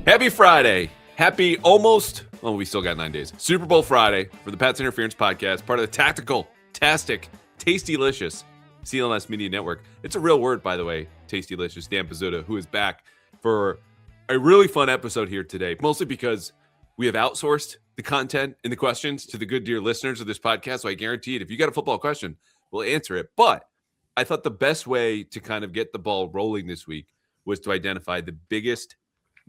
Happy Friday. Happy almost, well, we still got 9 days. Super Bowl Friday for the Pats Interference Podcast, part of the tactical, tastic, tasty-licious CLNS Media Network. It's a real word, by the way, tasty-licious. Dan Pizzuta, who is back for a really fun episode here today, mostly because we have outsourced the content and the questions to the good dear listeners of this podcast. So I guarantee it, if you got a football question, we'll answer it. But I thought the best way to kind of get the ball rolling this week was to identify the biggest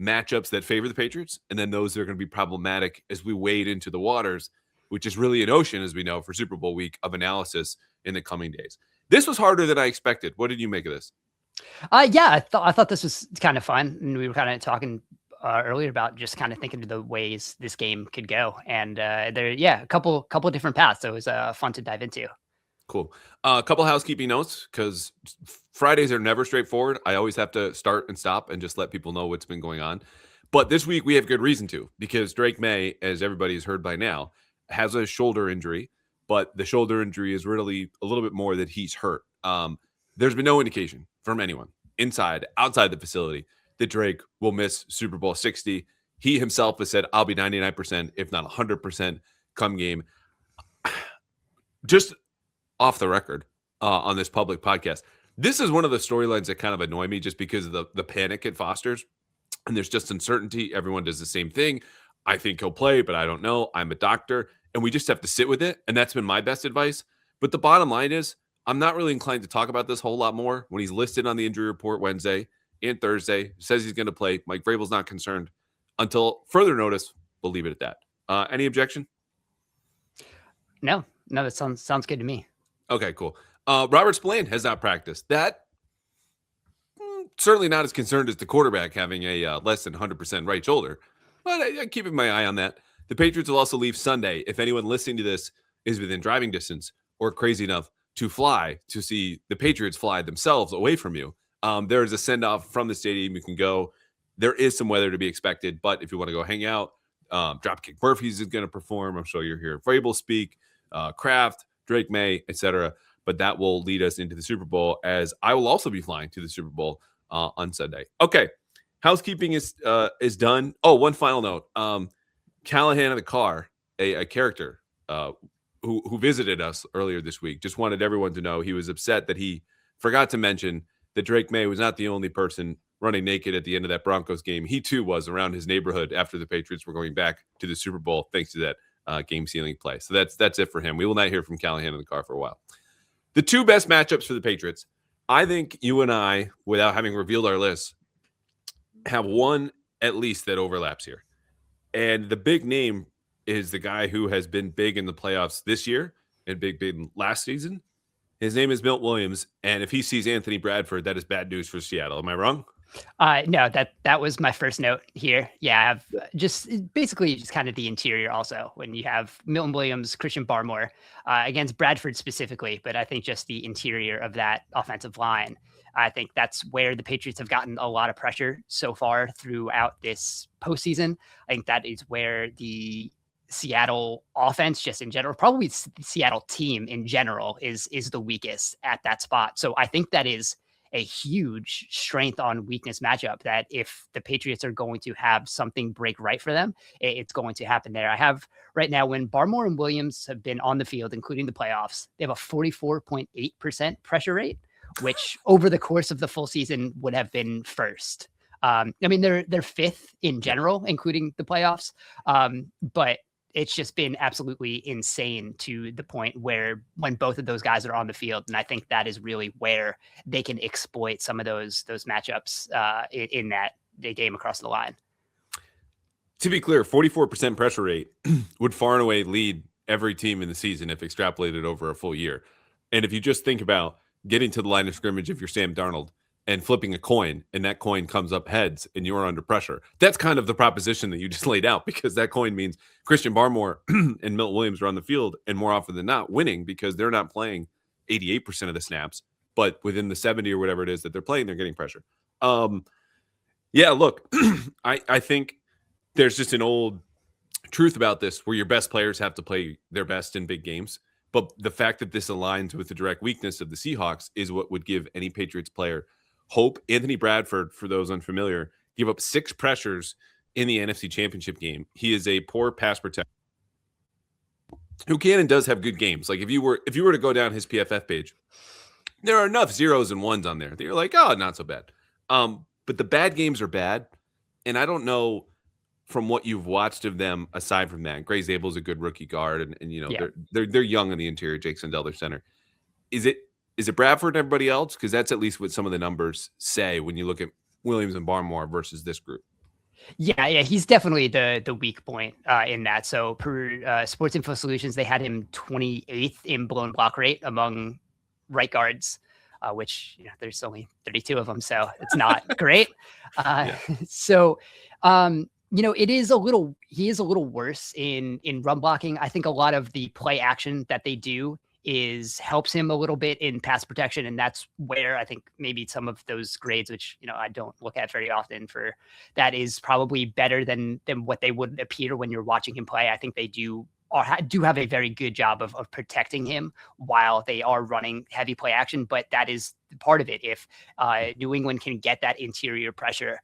matchups that favor the Patriots, and then those that are going to be problematic as we wade into the waters, which is really an ocean, as we know, for Super Bowl week of analysis in the coming days. This was harder than I expected. What did you make of this? Yeah, I thought this was kind of fun, and we were kind of talking earlier about just kind of thinking of the ways this game could go, and a couple of different paths. So it was fun to dive into. Cool. A couple housekeeping notes, because Fridays are never straightforward. I always have to start and stop and just let people know what's been going on. But this week we have good reason to, because Drake Maye, as everybody has heard by now, has a shoulder injury, but the shoulder injury is really a little bit more that he's hurt. There's been no indication from anyone inside, outside the facility that Drake will miss Super Bowl 60. He himself has said, I'll be 99%, if not 100% come game. Just off the record on this public podcast, this is one of the storylines that kind of annoy me just because of the panic it fosters. And there's just uncertainty. Everyone does the same thing. I think he'll play, but I don't know. I'm a doctor. And we just have to sit with it. And that's been my best advice. But the bottom line is, I'm not really inclined to talk about this whole lot more. When he's listed on the injury report Wednesday and Thursday, says he's going to play, Mike Vrabel's not concerned. Until further notice, we'll leave it at that. Any objection? No, that sounds good to me. Okay, cool. Robert Spillane has not practiced. That certainly not as concerned as the quarterback having a less than 100% right shoulder, but I'm keeping my eye on that. The Patriots will also leave Sunday. If anyone listening to this is within driving distance or crazy enough to fly to see the Patriots fly themselves away from you, there is a send-off from the stadium. You can go. There is some weather to be expected, but if you want to go hang out, Dropkick Murphys is going to perform. I'm sure you'll hear Vrabel speak, Kraft, Drake Maye, etc. But that will lead us into the Super Bowl, as I will also be flying to the Super Bowl on Sunday. Okay, housekeeping is done. Oh, one final note. Callahan in the car, a character who visited us earlier this week, just wanted everyone to know he was upset that he forgot to mention that Drake Maye was not the only person running naked at the end of that Broncos game. He too was around his neighborhood after the Patriots were going back to the Super Bowl, thanks to that game-sealing play. So that's it for him. We will not hear from Callahan in the car for a while. The two best matchups for the Patriots, I think you and I, without having revealed our lists, have one at least that overlaps here. And the big name is the guy who has been big in the playoffs this year and big last season. His name is Milton Williams. And if he sees Anthony Bradford, that is bad news for Seattle. Am I wrong? No, that was my first note here. Yeah, I have just kind of the interior also, when you have Milton Williams, Christian Barmore against Bradford specifically, but I think just the interior of that offensive line. I think that's where the Patriots have gotten a lot of pressure so far throughout this postseason. I think that is where the Seattle offense, just in general, probably the Seattle team in general, is the weakest at that spot. So I think that is a huge strength on weakness matchup, that if the Patriots are going to have something break right for them, it's going to happen there. I have right now, when Barmore and Williams have been on the field, including the playoffs, they have a 44.8% pressure rate, which over the course of the full season would have been first. I mean, they're fifth in general, including the playoffs. But it's just been absolutely insane to the point where when both of those guys are on the field, and I think that is really where they can exploit some of those matchups in that game across the line. To be clear, 44% pressure rate would far and away lead every team in the season if extrapolated over a full year. And if you just think about getting to the line of scrimmage, if you're Sam Darnold, and flipping a coin, and that coin comes up heads and you're under pressure, that's kind of the proposition that you just laid out, because that coin means Christian Barmore and Milton Williams are on the field, and more often than not winning, because they're not playing 88% of the snaps, but within the 70 or whatever it is that they're playing, they're getting pressure. Yeah, look, I think there's just an old truth about this where your best players have to play their best in big games. But the fact that this aligns with the direct weakness of the Seahawks is what would give any Patriots player hope. Anthony Bradford, for those unfamiliar, gave up 6 pressures in the NFC Championship game. He is a poor pass protector who can and does have good games. Like if you were to go down his PFF page, there are enough 0s and 1s on there that you're like, oh, not so bad. But the bad games are bad, and I don't know from what you've watched of them aside from that. Gray Zabel's a good rookie guard, and you know they're young in the interior. Jake Sundell, their center. Is it Bradford and everybody else? Because that's at least what some of the numbers say when you look at Williams and Barmore versus this group. Yeah, he's definitely the weak point in that. So per Sports Info Solutions, they had him 28th in blown block rate among right guards, which there's only 32 of them, so it's not great. So it is he is a little worse in run blocking. I think a lot of the play action that they do helps him a little bit in pass protection. And that's where I think maybe some of those grades, which, I don't look at very often for that, is probably better than what they would appear when you're watching him play. I think they do have a very good job of protecting him while they are running heavy play action. But that is part of it. If New England can get that interior pressure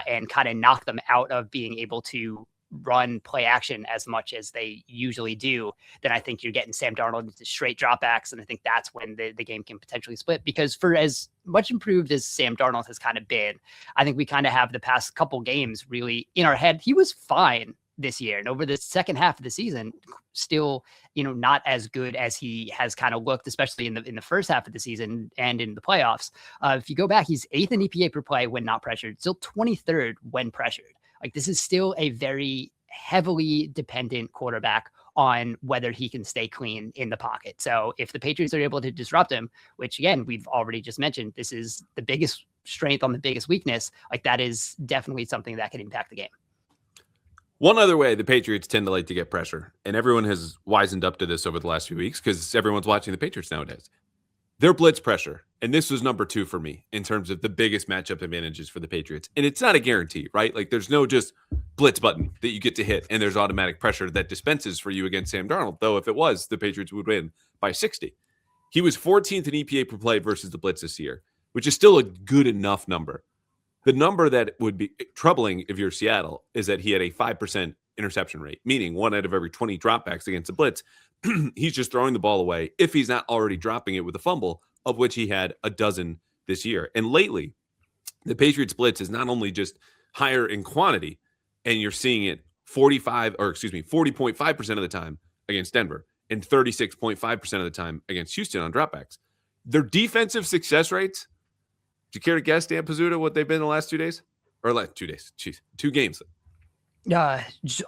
and kind of knock them out of being able to run play action as much as they usually do, then I think you're getting Sam Darnold into straight dropbacks. And I think that's when the game can potentially split, because for as much improved as Sam Darnold has kind of been, I think we kind of have the past couple games really in our head. He was fine this year, and over the second half of the season, still, not as good as he has kind of looked, especially in the first half of the season and in the playoffs. If you go back, he's 8th in EPA per play when not pressured, still 23rd when pressured. Like, this is still a very heavily dependent quarterback on whether he can stay clean in the pocket. So if the Patriots are able to disrupt him, which again, we've already just mentioned, this is the biggest strength on the biggest weakness, like that is definitely something that can impact the game. One other way the Patriots tend to like to get pressure, and everyone has wisened up to this over the last few weeks because everyone's watching the Patriots nowadays. Their blitz pressure, and this was number 2 for me in terms of the biggest matchup advantages for the Patriots. And it's not a guarantee, right? Like, there's no just blitz button that you get to hit and there's automatic pressure that dispenses for you against Sam Darnold. Though if it was, the Patriots would win by 60. He was 14th in EPA per play versus the blitz this year, which is still a good enough number. The number that would be troubling if you're Seattle is that he had a 5% interception rate, meaning 1 out of every 20 dropbacks against the blitz, he's just throwing the ball away if he's not already dropping it with a fumble, of which he had a dozen this year. And lately, the Patriots blitz is not only just higher in quantity, and you're seeing it 40.5% of the time against Denver and 36.5% of the time against Houston on dropbacks. Their defensive success rates, do you care to guess, Dan Pizzuta, what they've been the last 2 days? Or last 2 days? Jeez, 2 games.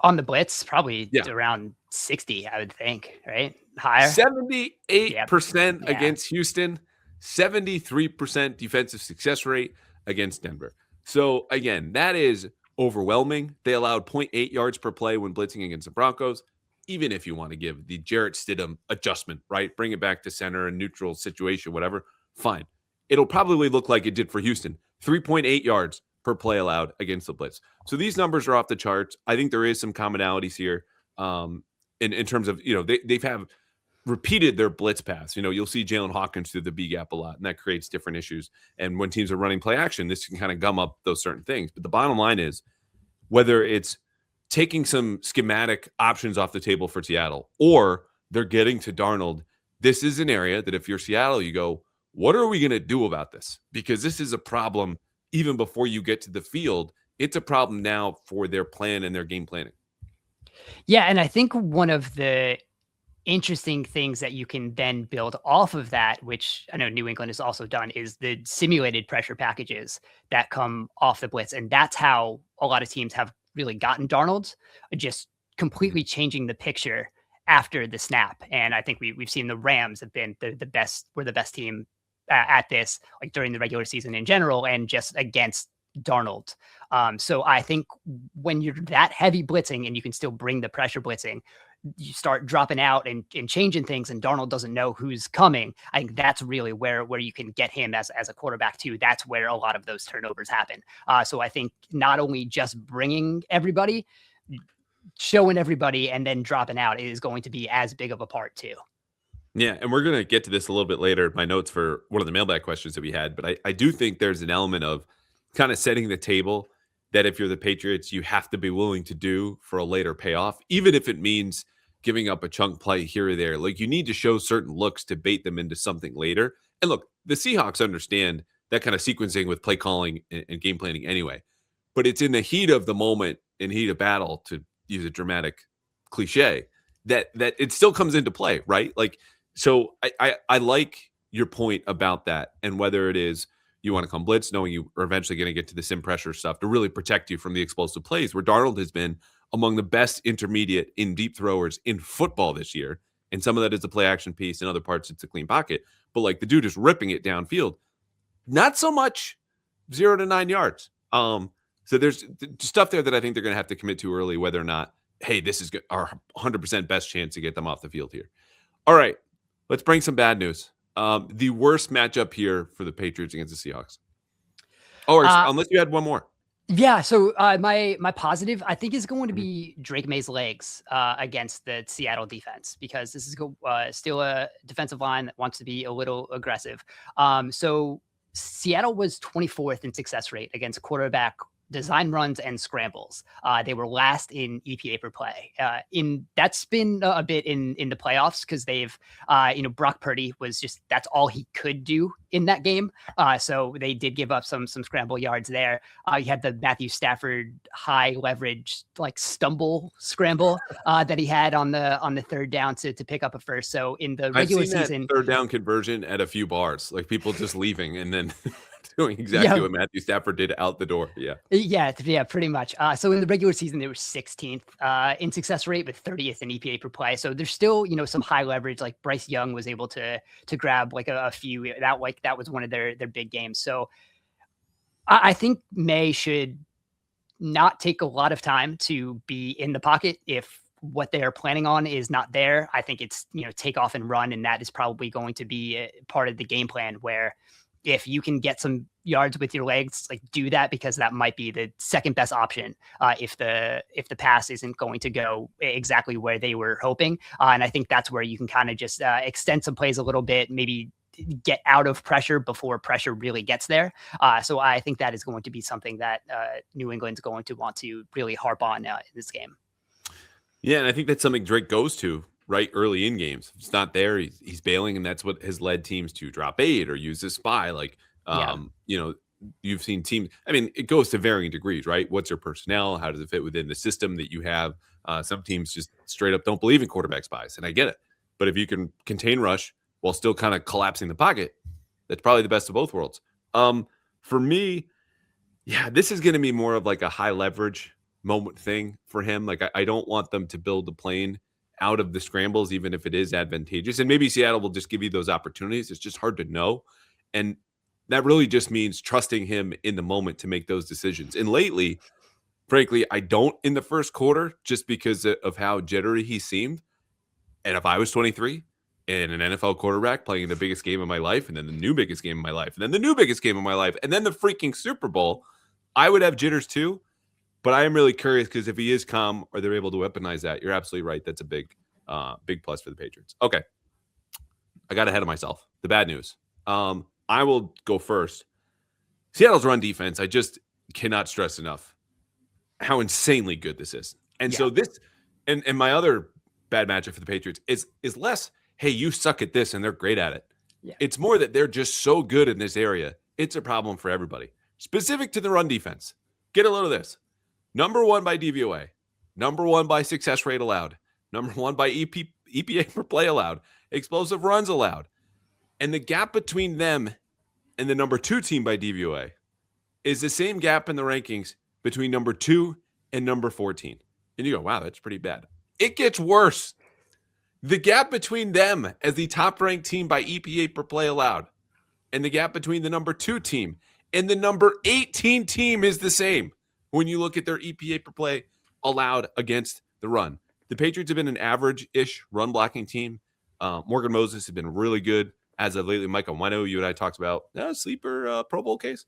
On the blitz, probably around 60, I would think, right? Higher. 78% against Houston, 73% defensive success rate against Denver. So again, that is overwhelming. They allowed 0.8 yards per play when blitzing against the Broncos. Even if you want to give the Jarrett Stidham adjustment, right? Bring it back to center and neutral situation, whatever, fine. It'll probably look like it did for Houston. 3.8 yards per play allowed against the blitz. So these numbers are off the charts. I think there is some commonalities here in terms of, they've have repeated their blitz pass. You'll see Jalen Hawkins through the B gap a lot, and that creates different issues. And when teams are running play action, this can kind of gum up those certain things. But the bottom line is, whether it's taking some schematic options off the table for Seattle or they're getting to Darnold, this is an area that if you're Seattle, you go, what are we going to do about this? Because this is a problem even before you get to the field. It's a problem now for their plan and their game planning. Yeah, and I think one of the interesting things that you can then build off of that, which I know New England has also done, is the simulated pressure packages that come off the blitz. And that's how a lot of teams have really gotten Darnold, just completely changing the picture after the snap. And I think we've seen the Rams have been the best. We're the best team at this, like during the regular season in general, and just against Darnold. So I think when you're that heavy blitzing and you can still bring the pressure blitzing, you start dropping out and changing things, and Darnold doesn't know who's coming. I think that's really where you can get him as a quarterback too. That's where a lot of those turnovers happen. So I think not only just bringing everybody, showing everybody, and then dropping out is going to be as big of a part too. Yeah, and we're going to get to this a little bit later, my notes for one of the mailbag questions that we had, but I do think there's an element of kind of setting the table that if you're the Patriots, you have to be willing to do for a later payoff, even if it means giving up a chunk play here or there. Like, you need to show certain looks to bait them into something later. And look, the Seahawks understand that kind of sequencing with play calling and game planning anyway. But it's in the heat of the moment, in heat of battle, to use a dramatic cliche, that it still comes into play, right? Like, so I like your point about that, and whether it is you want to come blitz, knowing you are eventually going to get to the sim pressure stuff to really protect you from the explosive plays, where Darnold has been among the best intermediate in deep throwers in football this year. And some of that is the play action piece, and other parts it's a clean pocket. But like, the dude is ripping it downfield. Not so much 0 to 9 yards. So there's stuff there that I think they're going to have to commit to early, whether or not, hey, this is our 100% best chance to get them off the field here. All right, let's bring some bad news. The worst matchup here for the Patriots against the Seahawks. Oh, unless you had one more. Yeah. So my positive, I think, is going to be Drake May's legs against the Seattle defense, because this is still a defensive line that wants to be a little aggressive. So Seattle was 24th in success rate against quarterback design runs and scrambles. They were last in EPA per play. That's been a bit in the playoffs, because they've, Brock Purdy was that's all he could do in that game. So they did give up some scramble yards there. You had the Matthew Stafford high leverage, like, stumble scramble that he had on the third down to pick up a first. So in the regular season, third down conversion at a few bars, like people just leaving and then doing exactly what Matthew Stafford did out the door. Yeah, pretty much. So in the regular season, they were 16th in success rate, but 30th in EPA per play. So there's still, some high leverage. Like, Bryce Young was able to grab like a few. That was one of their big games. So I think Maye should not take a lot of time to be in the pocket if what they're planning on is not there. I think it's, take off and run, and that is probably going to be a part of the game plan, where if you can get some yards with your legs, like, do that, because that might be the second best option if the pass isn't going to go exactly where they were hoping. And I think that's where you can kind of just extend some plays a little bit, maybe get out of pressure before pressure really gets there. So I think that is going to be something that New England's going to want to really harp on in this game. Yeah, and I think that's something Drake goes to right early in games. If it's not there, he's bailing, and that's what has led teams to drop 8 or use a spy. Like, you've seen teams. I mean, it goes to varying degrees, right? What's your personnel? How does it fit within the system that you have? Some teams just straight up don't believe in quarterback spies, and I get it. But if you can contain rush while still kind of collapsing the pocket, that's probably the best of both worlds. For me, this is going to be more of like a high leverage moment thing for him. Like, I don't want them to build the plane out of the scrambles, even if it is advantageous. And maybe Seattle will just give you those opportunities. It's just hard to know. And that really just means trusting him in the moment to make those decisions. And lately, frankly, I don't in the first quarter, just because of how jittery he seemed. And if I was 23 and an NFL quarterback playing in the biggest game of my life, and then the new biggest game of my life, and then the new biggest game of my life, and then the freaking Super Bowl, I would have jitters too. But I am really curious, because if he is calm, or they're able to weaponize that, you're absolutely right. That's a big plus for the Patriots. Okay. I got ahead of myself. The bad news. I will go first. Seattle's run defense, I just cannot stress enough how insanely good this is. And so this, and my other bad matchup for the Patriots is less, hey, you suck at this and they're great at it. Yeah. It's more that they're just so good in this area. It's a problem for everybody. Specific to the run defense. Get a load of this. Number 1 by DVOA, number 1 by success rate allowed, number 1 by EPA per play allowed, explosive runs allowed. And the gap between them and the number 2 team by DVOA is the same gap in the rankings between number 2 and number 14. And you go, wow, that's pretty bad. It gets worse. The gap between them as the top ranked team by EPA per play allowed, and the gap between the number 2 team and the number 18 team is the same when you look at their EPA per play allowed against the run. The Patriots have been an average-ish run blocking team. Morgan Moses has been really good as of lately. Mike Onwenu, you and I talked about sleeper Pro Bowl case.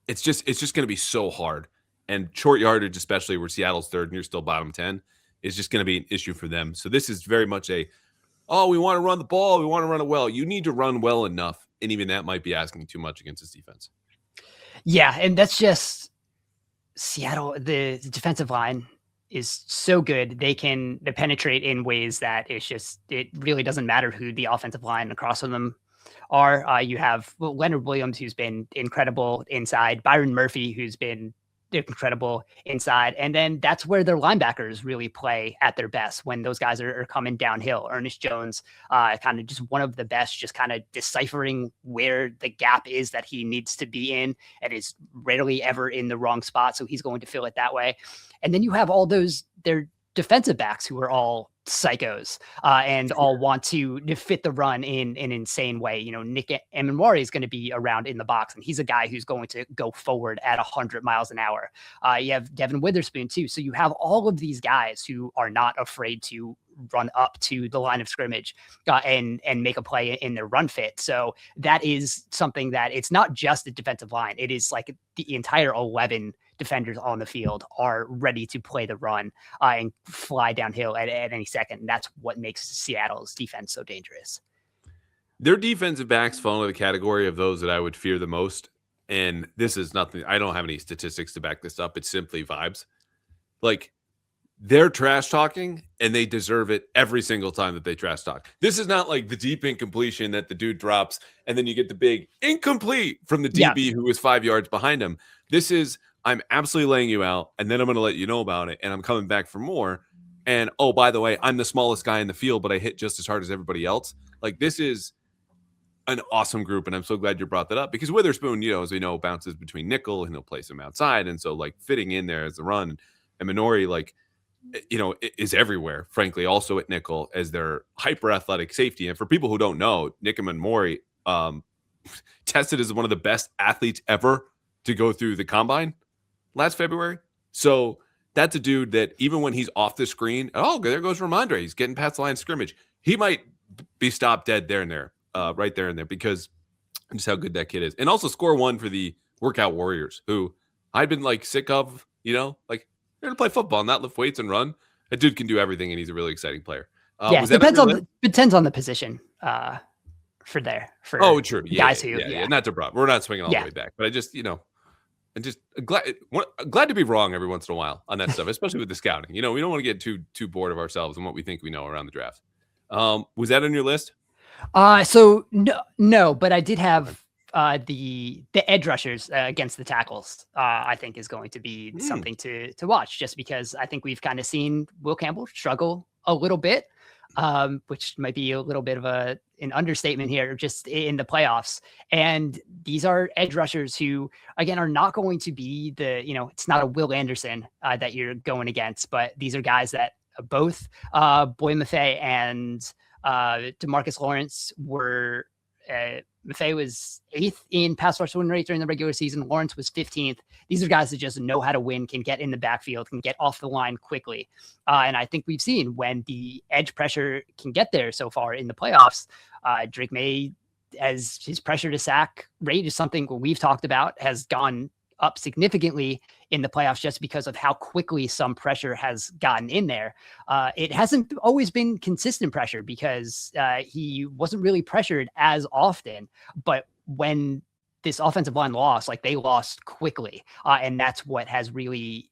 It's just going to be so hard. And short yardage, especially where Seattle's third and you're still bottom 10, is just going to be an issue for them. So this is very much we want to run the ball. We want to run it well. You need to run well enough. And even that might be asking too much against this defense. Yeah, and that's just Seattle. The defensive line is so good. They penetrate in ways that it really doesn't matter who the offensive line across from them are. You have Leonard Williams, who's been incredible inside, Byron Murphy, who's been incredible inside. And then that's where their linebackers really play at their best when those guys are coming downhill. Ernest Jones, kind of just one of the best, just kind of deciphering where the gap is that he needs to be in, and is rarely ever in the wrong spot. So he's going to fill it that way. And then you have all their defensive backs who are all psychos and all want to fit the run in an insane way. Nick Emenwari is going to be around in the box, and he's a guy who's going to go forward at 100 miles an hour. You have Devin Witherspoon too. So you have all of these guys who are not afraid to run up to the line of scrimmage and make a play in their run fit. So that is something that it's not just the defensive line. It is like the entire 11 defenders on the field are ready to play the run and fly downhill at any second. And that's what makes Seattle's defense so dangerous. Their defensive backs fall into the category of those that I would fear the most. And this is nothing. I don't have any statistics to back this up. It's simply vibes. Like, they're trash talking, and they deserve it every single time that they trash talk. This is not like the deep incompletion that the dude drops, and then you get the big incomplete from the DB who is 5 yards behind him. This is, I'm absolutely laying you out, and then I'm going to let you know about it, and I'm coming back for more. And, oh, by the way, I'm the smallest guy in the field, but I hit just as hard as everybody else. Like, this is an awesome group, and I'm so glad you brought that up, because Witherspoon, as we know, bounces between nickel, and he'll place him outside, and so, like, fitting in there as a run. And Minori, like, is everywhere, frankly, also at nickel as their hyper athletic safety. And for people who don't know, Nick Emenwari tested as one of the best athletes ever to go through the combine last February. So that's a dude that even when he's off the screen, there goes Ramondre. He's getting past the line of scrimmage. He might be stopped dead there and there, right there and there, because just how good that kid is. And also score one for the workout warriors, who I've been like sick of, like, they're going to play football, not lift weights and run. That dude can do everything, and he's a really exciting player. Depends on the position for true. Guys not to prop. We're not swinging all the way back, but I just, I'm just glad to be wrong every once in a while on that stuff, especially with the scouting. We don't want to get too bored of ourselves and what we think we know around the draft. Was that on your list? So no, but I did have the edge rushers against the tackles. I think is going to be something to watch, just because I think we've kind of seen Will Campbell struggle a little bit, which might be a little bit of an understatement here, just in the playoffs. And these are edge rushers who, again, are not going to be it's not a Will Anderson that you're going against, but these are guys that both Boy Maffei and DeMarcus Lawrence were. Maffei was 8th in pass rush win rate during the regular season. Lawrence was 15th. These are guys that just know how to win, can get in the backfield, can get off the line quickly. And I think we've seen when the edge pressure can get there so far in the playoffs, Drake Maye, as his pressure to sack rate is something we've talked about, has gone up significantly in the playoffs just because of how quickly some pressure has gotten in there. It hasn't always been consistent pressure because he wasn't really pressured as often, but when this offensive line lost, like, they lost quickly. And that's what has really,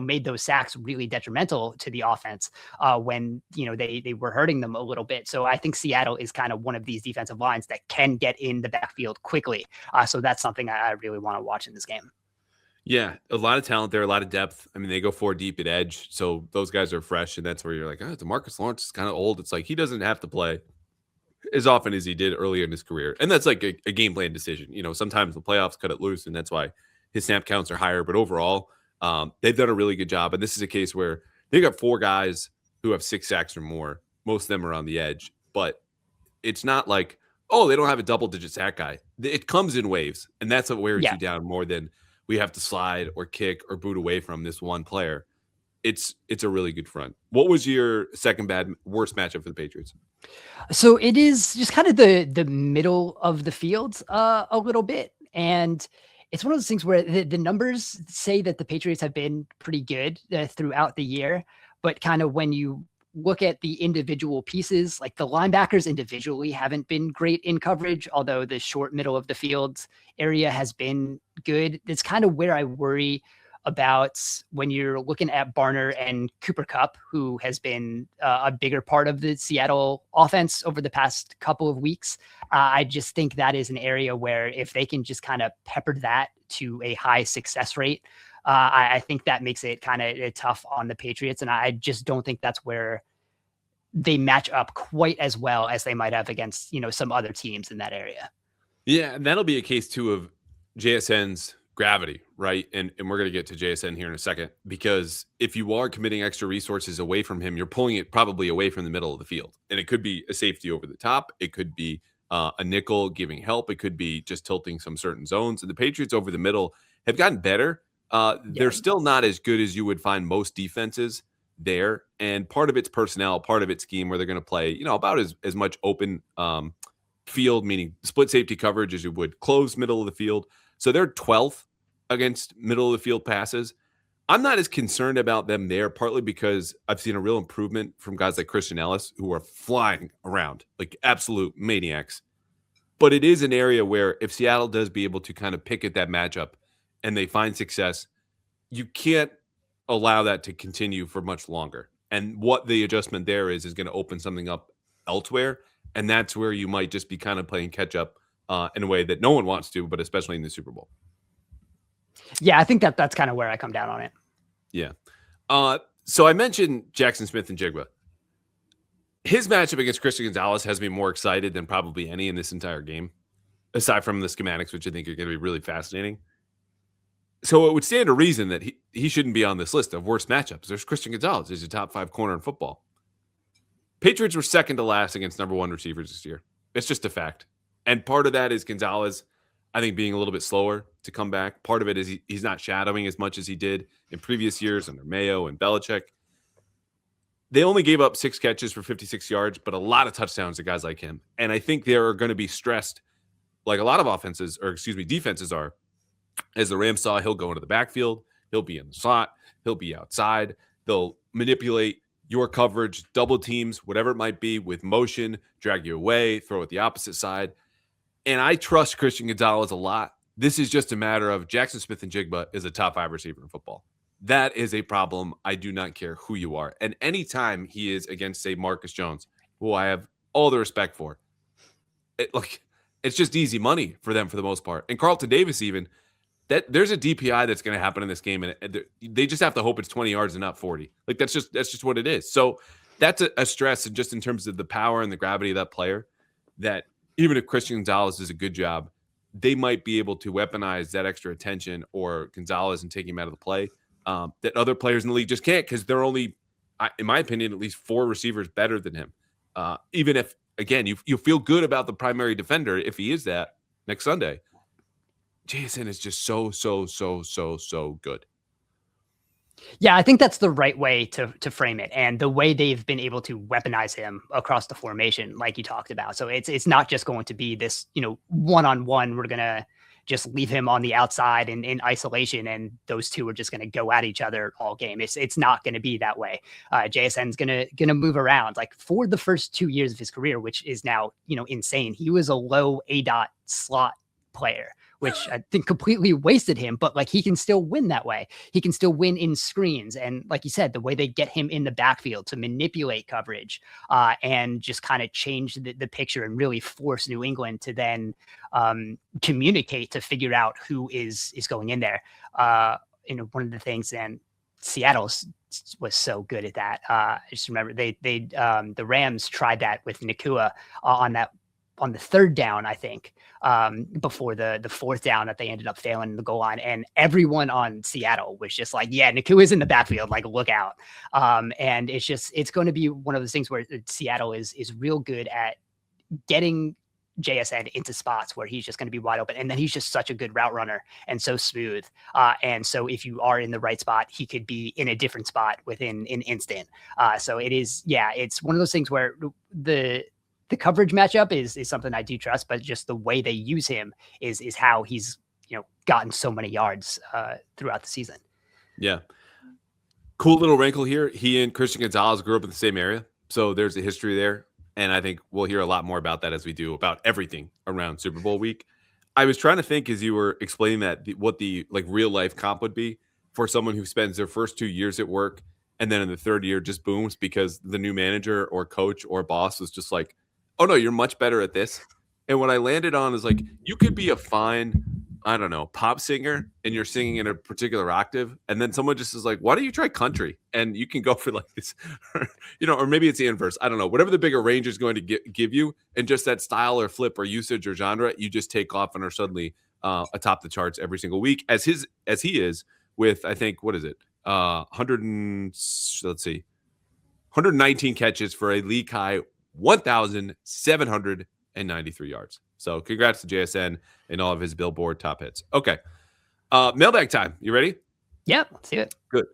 made those sacks really detrimental to the offense when, they were hurting them a little bit. So I think Seattle is kind of one of these defensive lines that can get in the backfield quickly. So that's something I really want to watch in this game. Yeah, a lot of talent there, a lot of depth. I mean, they go 4 deep at edge, so those guys are fresh, and that's where you're like, DeMarcus Lawrence is kind of old. It's like he doesn't have to play as often as he did earlier in his career, and that's like a game plan decision. Sometimes the playoffs cut it loose, and that's why his snap counts are higher. But overall, they've done a really good job, and this is a case where they got 4 guys who have 6 sacks or more. Most of them are on the edge, but it's not like, they don't have a double-digit sack guy. It comes in waves, and that's what wears you down more than we have to slide or kick or boot away from this one player. It's a really good front. What was your worst matchup for the Patriots? So it is just kind of the middle of the field a little bit. And it's one of those things where the numbers say that the Patriots have been pretty good throughout the year, but kind of when you look at the individual pieces, like the linebackers individually haven't been great in coverage, although the short middle of the field area has been good. It's kind of where I worry about when you're looking at Barner and Cooper Kupp, who has been a bigger part of the Seattle offense over the past couple of weeks. I just think that is an area where if they can just kind of pepper that to a high success rate, I think that makes it kind of tough on the Patriots. And I just don't think that's where they match up quite as well as they might have against, some other teams in that area. Yeah, and that'll be a case too of JSN's gravity, right? And we're going to get to JSN here in a second, because if you are committing extra resources away from him, you're pulling it probably away from the middle of the field. And it could be a safety over the top. It could be a nickel giving help. It could be just tilting some certain zones. And the Patriots over the middle have gotten better. They're still not as good as you would find most defenses there. And part of it's personnel, part of it's scheme, where they're going to play, about as much open field, meaning split safety coverage, as you would close middle of the field. So they're 12th against middle of the field passes. I'm not as concerned about them there, partly because I've seen a real improvement from guys like Christian Ellis, who are flying around like absolute maniacs. But it is an area where if Seattle does be able to kind of pick at that matchup and they find success, you can't allow that to continue for much longer. And what the adjustment there is going to open something up elsewhere. And that's where you might just be kind of playing catch up in a way that no one wants to, but especially in the Super Bowl. Yeah, I think that's kind of where I come down on it. Yeah. So I mentioned Jaxon Smith-Njigba. His matchup against Christian Gonzalez has me more excited than probably any in this entire game, aside from the schematics, which I think are going to be really fascinating. So it would stand to reason that he shouldn't be on this list of worst matchups. There's Christian Gonzalez. He's a top 5 corner in football. Patriots were second to last against number 1 receivers this year. It's just a fact. And part of that is Gonzalez, I think, being a little bit slower to come back. Part of it is he's not shadowing as much as he did in previous years under Maye and Belichick. They only gave up 6 catches for 56 yards, but a lot of touchdowns to guys like him. And I think they are going to be stressed, like a lot of defenses are. As the Rams saw, he'll go into the backfield. He'll be in the slot. He'll be outside. They'll manipulate your coverage, double teams, whatever it might be, with motion, drag you away, throw it the opposite side. And I trust Christian Gonzalez a lot. This is just a matter of Jaxon Smith-Njigba is a top 5 receiver in football. That is a problem. I do not care who you are. And anytime he is against, say, Marcus Jones, who I have all the respect for, it's just easy money for them for the most part. And Carlton Davis, even, that there's a DPI that's going to happen in this game, and they just have to hope it's 20 yards and not 40. Like that's just what it is. So that's a stress, and just in terms of the power and the gravity of that player, that even if Christian Gonzalez does a good job, they might be able to weaponize that extra attention or Gonzalez and take him out of the play that other players in the league just can't, because they're only, in my opinion, at least 4 receivers better than him. Even if, again, you feel good about the primary defender if he is that next Sunday. JSN is just so good. Yeah, I think that's the right way to frame it, and the way they've been able to weaponize him across the formation, like you talked about. So it's not just going to be this, one-on-one. We're gonna just leave him on the outside and in isolation, and those two are just gonna go at each other all game. It's not gonna be that way. JSN's gonna move around. Like for the first 2 years of his career, which is now insane. He was a low A-dot slot player, which I think completely wasted him, but like he can still win that way. He can still win in screens. And like you said, the way they get him in the backfield to manipulate coverage and just kind of change the picture and really force New England to then communicate to figure out who is going in there. One of the things, and Seattle was so good at that. I just remember the Rams tried that with Nakua on the 3rd down, I think, before the 4th down that they ended up failing in the goal line. And everyone on Seattle was just like, yeah, Nakua's in the backfield, like look out. And it's going to be one of those things where Seattle is real good at getting JSN into spots where he's just going to be wide open. And then he's just such a good route runner and so smooth. And so if you are in the right spot, he could be in a different spot within an instant. So it's one of those things where the coverage matchup is something I do trust, but just the way they use him is how he's gotten so many yards throughout the season. Yeah. Cool little wrinkle here. He and Christian Gonzalez grew up in the same area, so there's a history there. And I think we'll hear a lot more about that as we do about everything around Super Bowl week. I was trying to think as you were explaining that what the like real life comp would be for someone who spends their first 2 years at work and then in the third year just booms because the new manager or coach or boss was just like, oh no, you're much better at this. And what I landed on is like, you could be a fine, I don't know, pop singer and you're singing in a particular octave. And then someone just is like, why don't you try country? And you can go for like this, or maybe it's the inverse. I don't know. Whatever the bigger range is going to give you and just that style or flip or usage or genre, you just take off and are suddenly atop the charts every single week as he is with, I think, what is it? 119 catches for a league high 1,793 yards. So congrats to JSN and all of his Billboard top hits. Okay. Mailbag time. You ready? Yep. Let's do it. Good.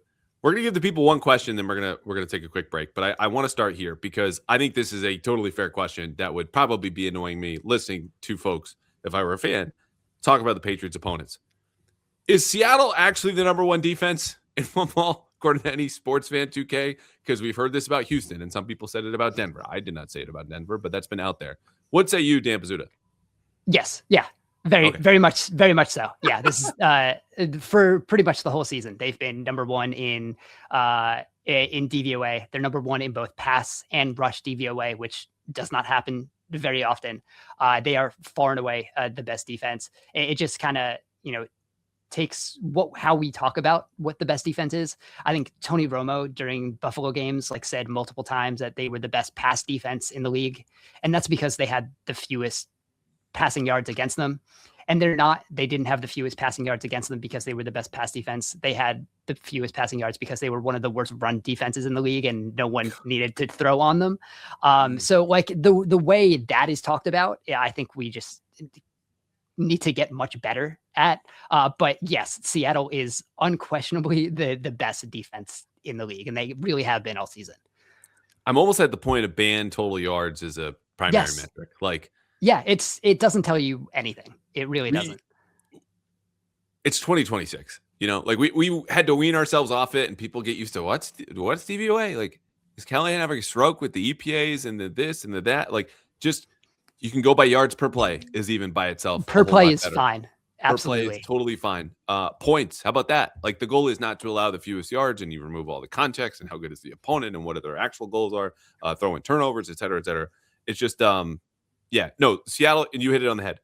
We're going to give the people one question, then we're going to take a quick break. But I want to start here because I think this is a totally fair question that would probably be annoying me listening to folks, if I were a fan, talk about the Patriots' opponents. Is Seattle actually the number one defense in football, according to any sports fan 2K? Because we've heard this about Houston, and some people said it about Denver. I did not say it about Denver, but that's been out there. What say you, Dan Pizzuta? Yes. Yeah. Very much so. Yeah. This is for pretty much the whole season. They've been number one in DVOA. They're number one in both pass and rush DVOA, which does not happen very often. They are far and away the best defense. It just kind of, takes how we talk about what the best defense is. I think Tony Romo during Buffalo games said multiple times that they were the best pass defense in the league. And that's because they had the fewest passing yards against them. And they didn't have the fewest passing yards against them because they were the best pass defense. They had the fewest passing yards because they were one of the worst run defenses in the league and no one needed to throw on them. So the way that is talked about, I think we just need to get much better at. But yes, Seattle is unquestionably the best defense in the league, and they really have been all season. I'm almost at the point of ban total yards as a primary metric. Yeah, it doesn't tell you anything. It really doesn't. It's 2026. We had to wean ourselves off it, and people get used to what's DVOA? Is Callahan having a stroke with the EPAs and the this and the that? You can go by yards per play is even by itself. Per play is fine. Absolutely. Per play is totally fine. Points. How about that? The goal is not to allow the fewest yards, and you remove all the context and how good is the opponent and what their actual goals are, throwing turnovers, et cetera, et cetera. It's just, Seattle, and you hit it on the head.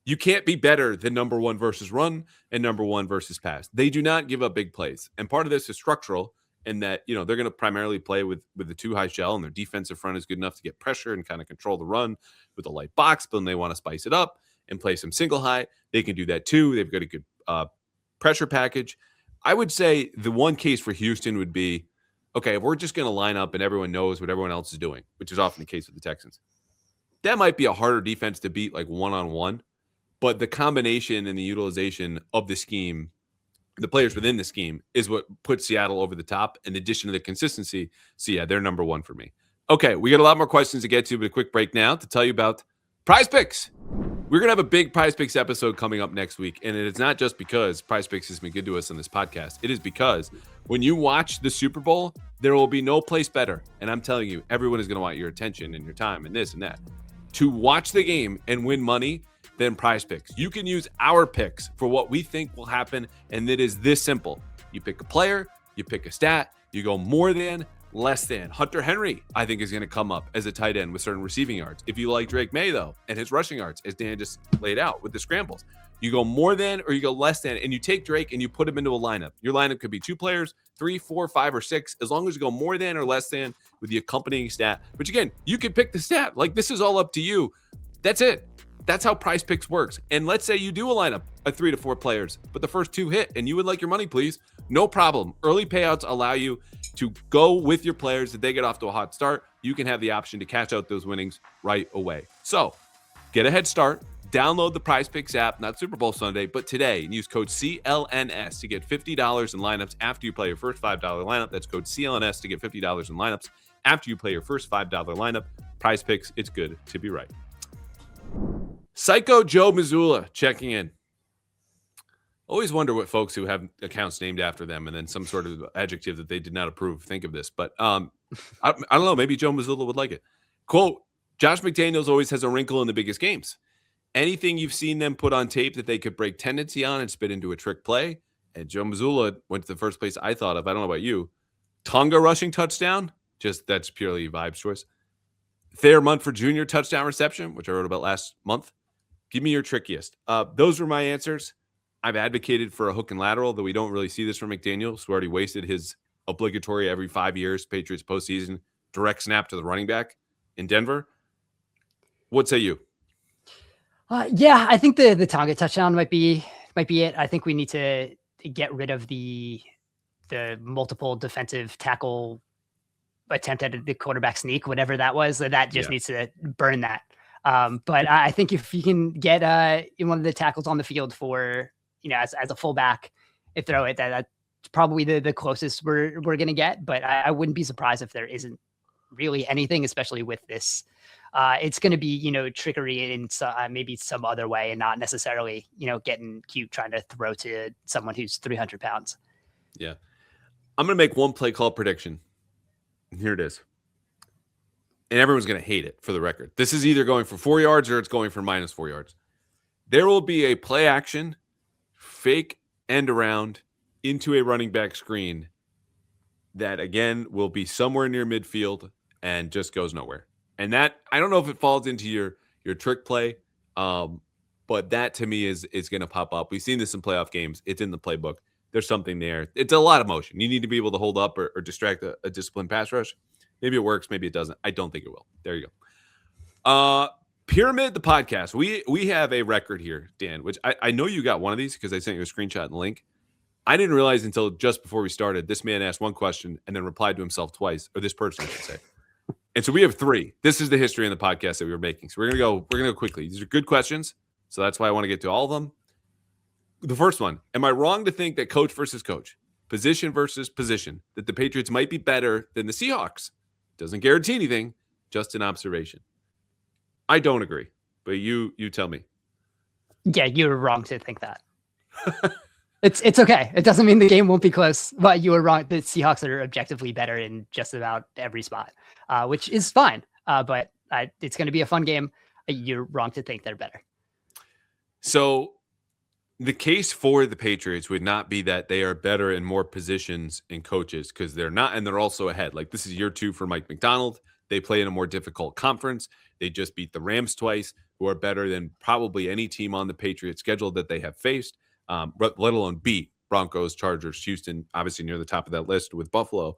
You can't be better than number one versus run and number one versus pass. They do not give up big plays. And part of this is structural in that, they're going to primarily play with the two high shell, and their defensive front is good enough to get pressure and kind of control the run with a light box, but then they want to spice it up and play some single high. They can do that too. They've got a good pressure package. I would say the one case for Houston would be, okay, if we're just going to line up and everyone knows what everyone else is doing, which is often the case with the Texans, that might be a harder defense to beat one-on-one, but the combination and the utilization of the scheme, the players within the scheme, is what puts Seattle over the top in addition to the consistency. So yeah, they're number one for me. Okay, we got a lot more questions to get to, but a quick break now to tell you about PrizePicks. We're going to have a big PrizePicks episode coming up next week, and it's not just because PrizePicks has been good to us on this podcast. It is because when you watch the Super Bowl, there will be no place better, and I'm telling you, everyone is going to want your attention and your time and this and that, to watch the game and win money than PrizePicks. You can use our picks for what we think will happen, and it is this simple. You pick a player, you pick a stat, you go more than, less than. Hunter Henry, I think, is going to come up as a tight end with certain receiving yards. If you like Drake Maye, though, and his rushing yards, as Dan just laid out with the scrambles, you go more than or you go less than, and you take Drake and you put him into a lineup. Your lineup could be 2 players, 3, 4, 5, or 6, as long as you go more than or less than with the accompanying stat. Which, again, you can pick the stat. This is all up to you. That's it. That's how PrizePicks works. And let's say you do a lineup of 3 to 4 players, but the first 2 hit and you would like your money, please. No problem. Early payouts allow you to go with your players. If they get off to a hot start, you can have the option to cash out those winnings right away. So get a head start. Download the PrizePicks app, not Super Bowl Sunday, but today, and use code CLNS to get $50 in lineups after you play your first $5 lineup. That's code CLNS to get $50 in lineups after you play your first $5 lineup. PrizePicks, it's good to be right. Psycho Joe Missoula checking in. Always wonder what folks who have accounts named after them and then some sort of adjective that they did not approve think of this. But I don't know. Maybe Joe Mazzulla would like it. Quote, Josh McDaniels always has a wrinkle in the biggest games. Anything you've seen them put on tape that they could break tendency on and spit into a trick play. And Joe Mazzulla went to the first place I thought of. I don't know about you. Tonga rushing touchdown. Just that's purely vibes choice. Thayer Munford Jr. touchdown reception, which I wrote about last month. Give me your trickiest. Those were my answers. I've advocated for a hook and lateral, though we don't really see this from McDaniels, who already wasted his obligatory every 5 years Patriots postseason direct snap to the running back in Denver. What say you? Yeah, I think the Tonga touchdown might be it. I think we need to get rid of the multiple defensive tackle attempt at the quarterback sneak, whatever that was. That just needs to burn that. But I think if you can get one of the tackles on the field for, as a fullback, and throw it, that's probably the closest we're going to get. But I wouldn't be surprised if there isn't really anything, especially with this. It's going to be, trickery in maybe some other way and not necessarily, getting cute trying to throw to someone who's 300 pounds. Yeah. I'm going to make one play call prediction. Here it is. And everyone's going to hate it, for the record. This is either going for 4 yards or it's going for -4 yards. There will be a play action, fake end around into a running back screen that, again, will be somewhere near midfield and just goes nowhere. And that, I don't know if it falls into your trick play, but that to me is going to pop up. We've seen this in playoff games. It's in the playbook. There's something there. It's a lot of motion. You need to be able to hold up or distract a disciplined pass rush. Maybe it works. Maybe it doesn't. I don't think it will. There you go. Pyramid, the podcast. We have a record here, Dan, which I know you got one of these because I sent you a screenshot and the link. I didn't realize until just before we started, this man asked one question and then replied to himself twice, or this person, I should say. And so we have 3. This is the history in the podcast that we were making. So we're gonna go quickly. These are good questions. So that's why I want to get to all of them. The first one, am I wrong to think that coach versus coach, position versus position, that the Patriots might be better than the Seahawks? Doesn't guarantee anything, just an observation. I don't agree, but you tell me. Yeah, you're wrong to think that. It's okay. It doesn't mean the game won't be close, but you were wrong. The Seahawks are objectively better in just about every spot, which is fine. But it's going to be a fun game. You're wrong to think they're better. So the case for the Patriots would not be that they are better in more positions and coaches, because they're not, and they're also ahead. Like, this is year 2 for Mike Macdonald. They play in a more difficult conference. They just beat the Rams twice, who are better than probably any team on the Patriots schedule that they have faced, let alone beat Broncos, Chargers, Houston, obviously near the top of that list with Buffalo.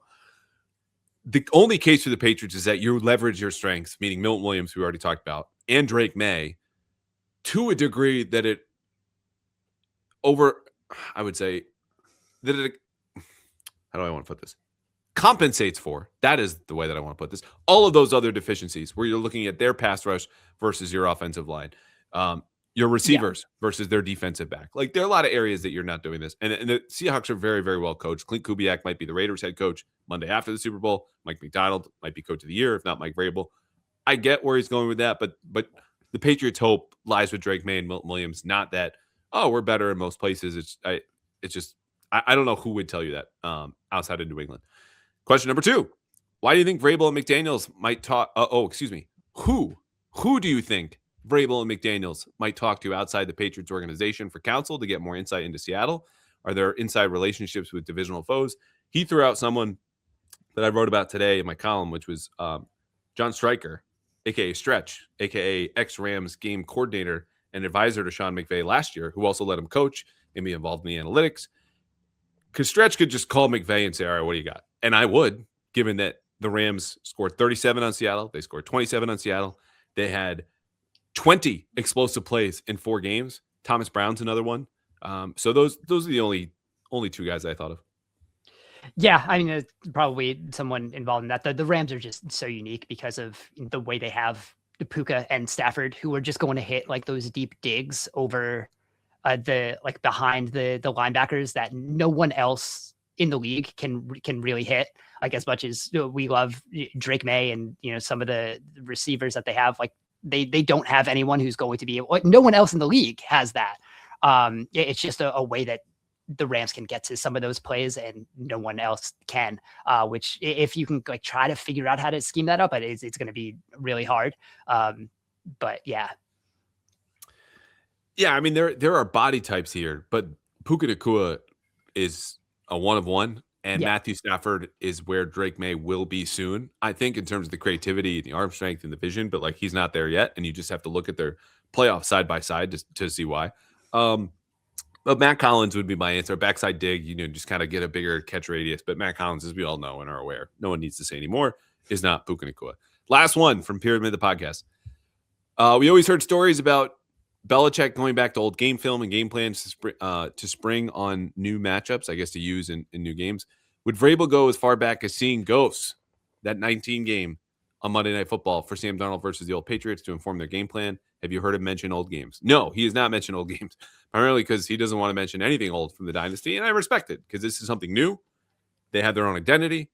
The only case for the Patriots is that you leverage your strengths, meaning Milton Williams, who we already talked about, and Drake Maye, to a degree that it I would say that it, how do I want to put this? Compensates for, that is the way that I want to put this, all of those other deficiencies where you're looking at their pass rush versus your offensive line, your receivers versus their defensive back. Like, there are a lot of areas that you're not doing this. And the Seahawks are very, very well coached. Clint Kubiak might be the Raiders head coach Monday after the Super Bowl. Mike Macdonald might be coach of the year, if not Mike Vrabel. I get where he's going with that, but the Patriots' hope lies with Drake Maye and Milton Williams, not that, oh, we're better in most places. I don't know who would tell you that outside of New England. Question number 2. Why do you think Vrabel and McDaniels might talk? Who do you think Vrabel and McDaniels might talk to outside the Patriots organization for counsel to get more insight into Seattle? Are there inside relationships with divisional foes? He threw out someone that I wrote about today in my column, which was John Stryker, a.k.a. Stretch, a.k.a. ex-Rams game coordinator and advisor to Sean McVay last year, who also let him coach and be involved in the analytics. Because Stretch could just call McVay and say, all right, what do you got? And I would, given that the Rams scored 37 on Seattle. They scored 27 on Seattle. They had 20 explosive plays in 4 games. Thomas Brown's another one. So those are the only 2 guys I thought of. Yeah, I mean, probably someone involved in that. The Rams are just so unique because of the way they have Puka and Stafford, who are just going to hit like those deep digs over behind the linebackers that no one else in the league can really hit. Like, as much as we love Drake Maye and some of the receivers that they have, like they don't have anyone who's going to be able. Like, no one else in the league has that. It's just a way that the Rams can get to some of those plays and no one else can, which if you can like try to figure out how to scheme that up, it's going to be really hard. But yeah. Yeah, I mean there are body types here, but Puka Nacua is a one of one, and Matthew Stafford is where Drake Maye will be soon. I think in terms of the creativity, the arm strength, and the vision, but like he's not there yet, and you just have to look at their playoff side by side to see why. But Matt Collins would be my answer. Backside dig, just kind of get a bigger catch radius. But Matt Collins, as we all know and are aware, no one needs to say anymore, is not Puka Nacua. Last one from Pyramid the podcast. We always heard stories about Belichick going back to old game film and game plans to spring on new matchups, I guess, to use in new games. Would Vrabel go as far back as seeing ghosts, that 19 game on Monday Night Football for Sam Darnold versus the old Patriots to inform their game plan? Have you heard him mention old games? No, he has not mentioned old games, primarily because he doesn't want to mention anything old from the dynasty, and I respect it because this is something new. They have their own identity.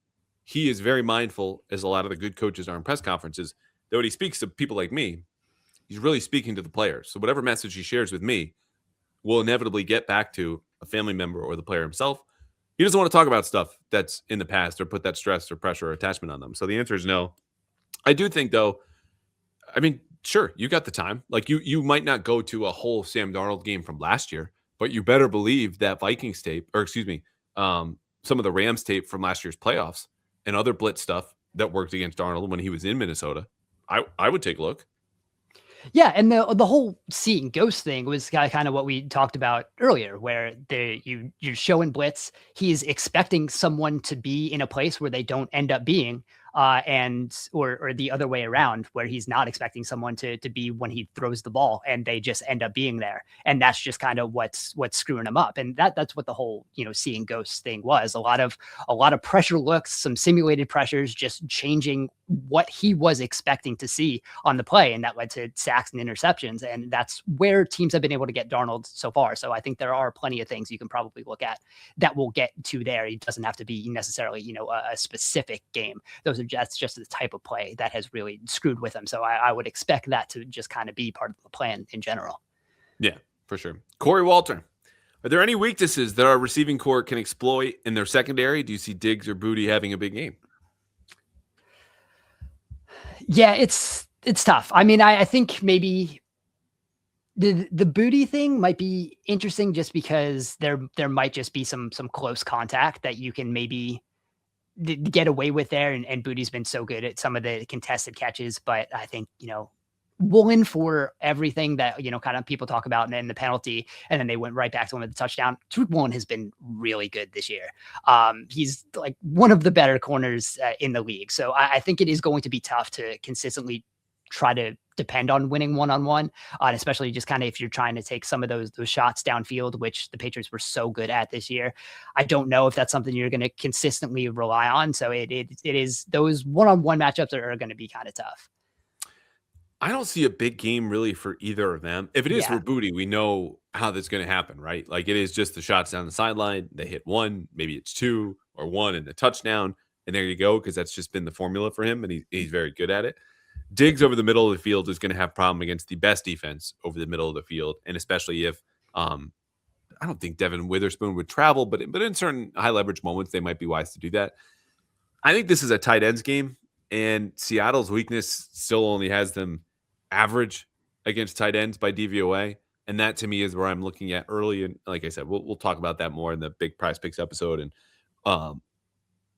He is very mindful, as a lot of the good coaches are in press conferences, that when he speaks to people like me, he's really speaking to the players. So whatever message he shares with me will inevitably get back to a family member or the player himself. He doesn't want to talk about stuff that's in the past or put that stress or pressure or attachment on them. So the answer is no. I do think, though, I mean, sure, you got the time. Like you might not go to a whole Sam Darnold game from last year, but you better believe that Vikings tape, or excuse me, some of the Rams tape from last year's playoffs and other blitz stuff that worked against Darnold when he was in Minnesota. I would take a look. Yeah, and the whole seeing ghost thing was kind of what we talked about earlier, where you're showing blitz. He's expecting someone to be in a place where they don't end up being, or the other way around, where he's not expecting someone to be when he throws the ball and they just end up being there. And that's just kind of what's screwing him up. And that's what the whole seeing ghosts thing was. A lot of pressure looks, some simulated pressures, just changing what he was expecting to see on the play, and that led to sacks and interceptions. And that's where teams have been able to get Darnold so far. So I think there are plenty of things you can probably look at that will get to there. It doesn't have to be necessarily a specific game. That's just the type of play that has really screwed with him. So I would expect that to just kind of be part of the plan in general. Yeah, for sure. Corey Walter, are there any weaknesses that our receiving core can exploit in their secondary? Do you see Diggs or Booty having a big game? Yeah, it's tough. I mean, I think maybe the Booty thing might be interesting just because there might just be some close contact that you can maybe get away with there. And Booty's been so good at some of the contested catches, but I think, Woolen for everything that, kind of people talk about and then the penalty, and then they went right back to him at the touchdown. Tariq Woolen has been really good this year. He's like one of the better corners in the league. So I think it is going to be tough to consistently try to depend on winning one-on-one, and especially just kind of if you're trying to take some of those shots downfield, which the Patriots were so good at this year. I don't know if that's something you're going to consistently rely on. So it is, those one-on-one matchups are going to be kind of tough. I don't see a big game really for either of them. If it is for Booty, we know how that's going to happen, right? Like it is just the shots down the sideline. They hit one, maybe it's two or one and the touchdown. And there you go, because that's just been the formula for him, and he's very good at it. Diggs over the middle of the field is going to have problem against the best defense over the middle of the field, and especially if I don't think Devin Witherspoon would travel, but in certain high leverage moments, they might be wise to do that. I think this is a tight ends game, and Seattle's weakness still only has them average against tight ends by DVOA, and that to me is where I'm looking at early. And like I said, we'll talk about that more in the big PrizePicks episode, and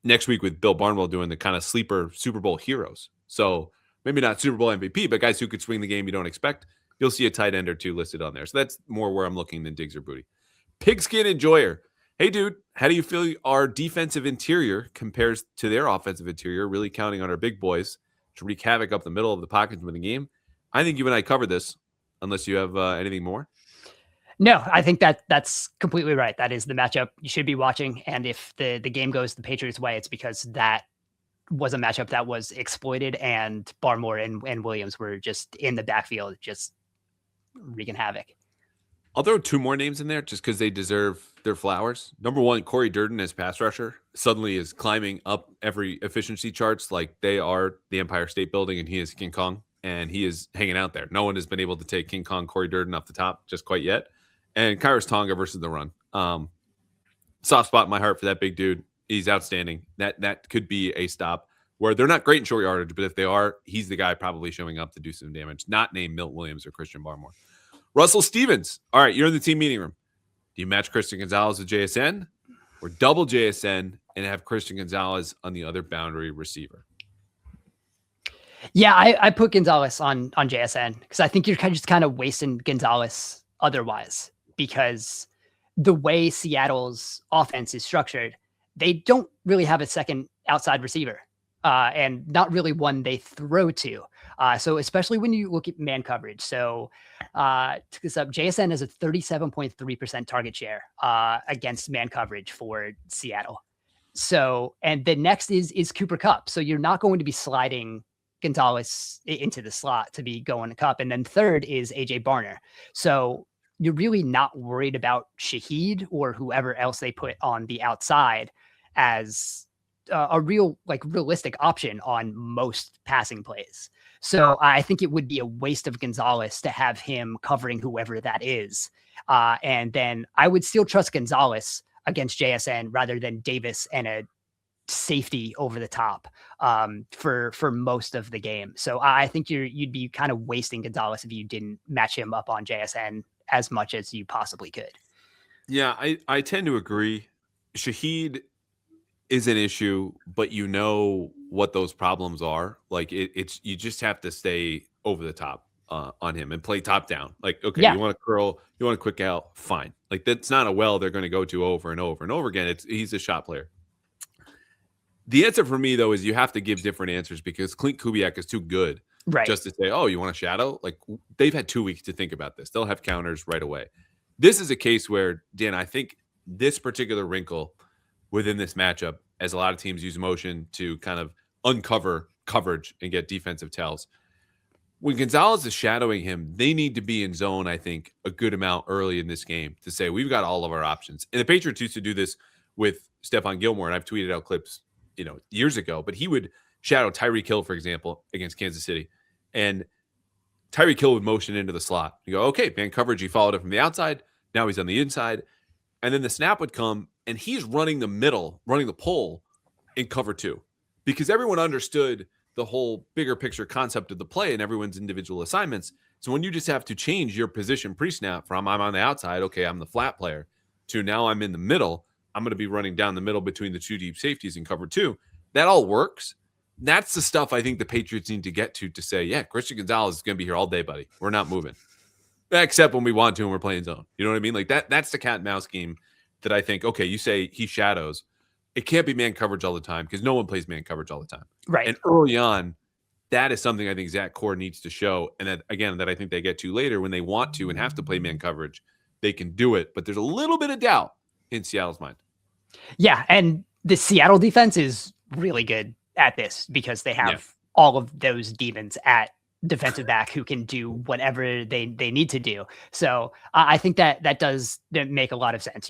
next week with Bill Barnwell doing the kind of sleeper Super Bowl heroes. So maybe not Super Bowl MVP, but guys who could swing the game you don't expect. You'll see a tight end or two listed on there. So that's more where I'm looking than Diggs or Booty. Pigskin Enjoyer. Hey, dude, how do you feel our defensive interior compares to their offensive interior, really counting on our big boys to wreak havoc up the middle of the pocket to win the game? I think you and I covered this, unless you have anything more. No, I think that's completely right. That is the matchup you should be watching. And if the game goes the Patriots' way, it's because that was a matchup that was exploited, and Barmore and Williams were just in the backfield, just wreaking havoc. I'll throw two more names in there just because they deserve their flowers. Number one, Corey Durden as pass rusher suddenly is climbing up every efficiency charts like they are the Empire State Building, and he is King Kong, and he is hanging out there. No one has been able to take King Kong Corey Durden off the top just quite yet. and Kairos Tonga versus the run. Soft spot in my heart for that big dude. He's outstanding. That could be a stop where they're not great in short yardage, but if they are, he's the guy probably showing up to do some damage, not named Milton Williams or Christian Barmore. Russell Stevens. All right, you're in the team meeting room. Do you match Christian Gonzalez with JSN or double JSN and have Christian Gonzalez on the other boundary receiver? Yeah, I put Gonzalez on JSN because I think you're just kind of wasting Gonzalez otherwise, because the way Seattle's offense is structured, they don't really have a second outside receiver, and not really one they throw to. So especially when you look at man coverage. So to this up, JSN has a 37.3% target share against man coverage for Seattle. So, and the next is Cooper Kupp. So you're not going to be sliding Gonzalez into the slot to be going to Kupp. And then third is AJ Barner. So you're really not worried about Shaheed or whoever else they put on the outside as a realistic option on most passing plays. So I think it would be a waste of Gonzalez to have him covering whoever that is. And then I would still trust Gonzalez against JSN rather than Davis and a safety over the top for most of the game. So I think you'd be kind of wasting Gonzalez if you didn't match him up on JSN as much as you possibly could. Yeah, I tend to agree. Shaheed is an issue, but you know what those problems are. Like it's you just have to stay over the top on him and play top down. Like, okay, Yeah. you want to curl, you want to quick out, fine. Like that's not a well they're going to go to over and over and over again. He's a shot player. The answer for me though is you have to give different answers because Clint Kubiak is too good just to say, oh, you want a shadow? Like they've had 2 weeks to think about this. They'll have counters right away. This is a case where, Dan, I think this particular wrinkle within this matchup, as a lot of teams use motion to kind of uncover coverage and get defensive tells. When Gonzalez is shadowing him, they need to be in zone, I think, a good amount early in this game to say, we've got all of our options. And the Patriots used to do this with Stephon Gilmore, and I've tweeted out clips, years ago, but he would shadow Tyreek Hill, for example, against Kansas City. And Tyreek Hill would motion into the slot. You go, okay, man coverage, he followed it from the outside. Now he's on the inside. And then the snap would come, and he's running the middle, running the pull in cover 2. Because everyone understood the whole bigger picture concept of the play and everyone's individual assignments. So when you just have to change your position pre-snap from I'm on the outside, okay, I'm the flat player, to now I'm in the middle, I'm going to be running down the middle between the 2 deep safeties in cover 2. That all works. That's the stuff I think the Patriots need to get to say, yeah, Christian Gonzalez is going to be here all day, buddy. We're not moving. Except when we want to and we're playing zone. You know what I mean? Like that's the cat and mouse game that I think, okay, you say he shadows. It can't be man coverage all the time because no one plays man coverage all the time. Right. And early on, that is something I think Zach Core needs to show. And that, again, that I think they get to later when they want to and have to play man coverage, they can do it. But there's a little bit of doubt in Seattle's mind. Yeah, and the Seattle defense is really good at this because they have all of those demons at defensive back who can do whatever they need to do. So I think that does make a lot of sense.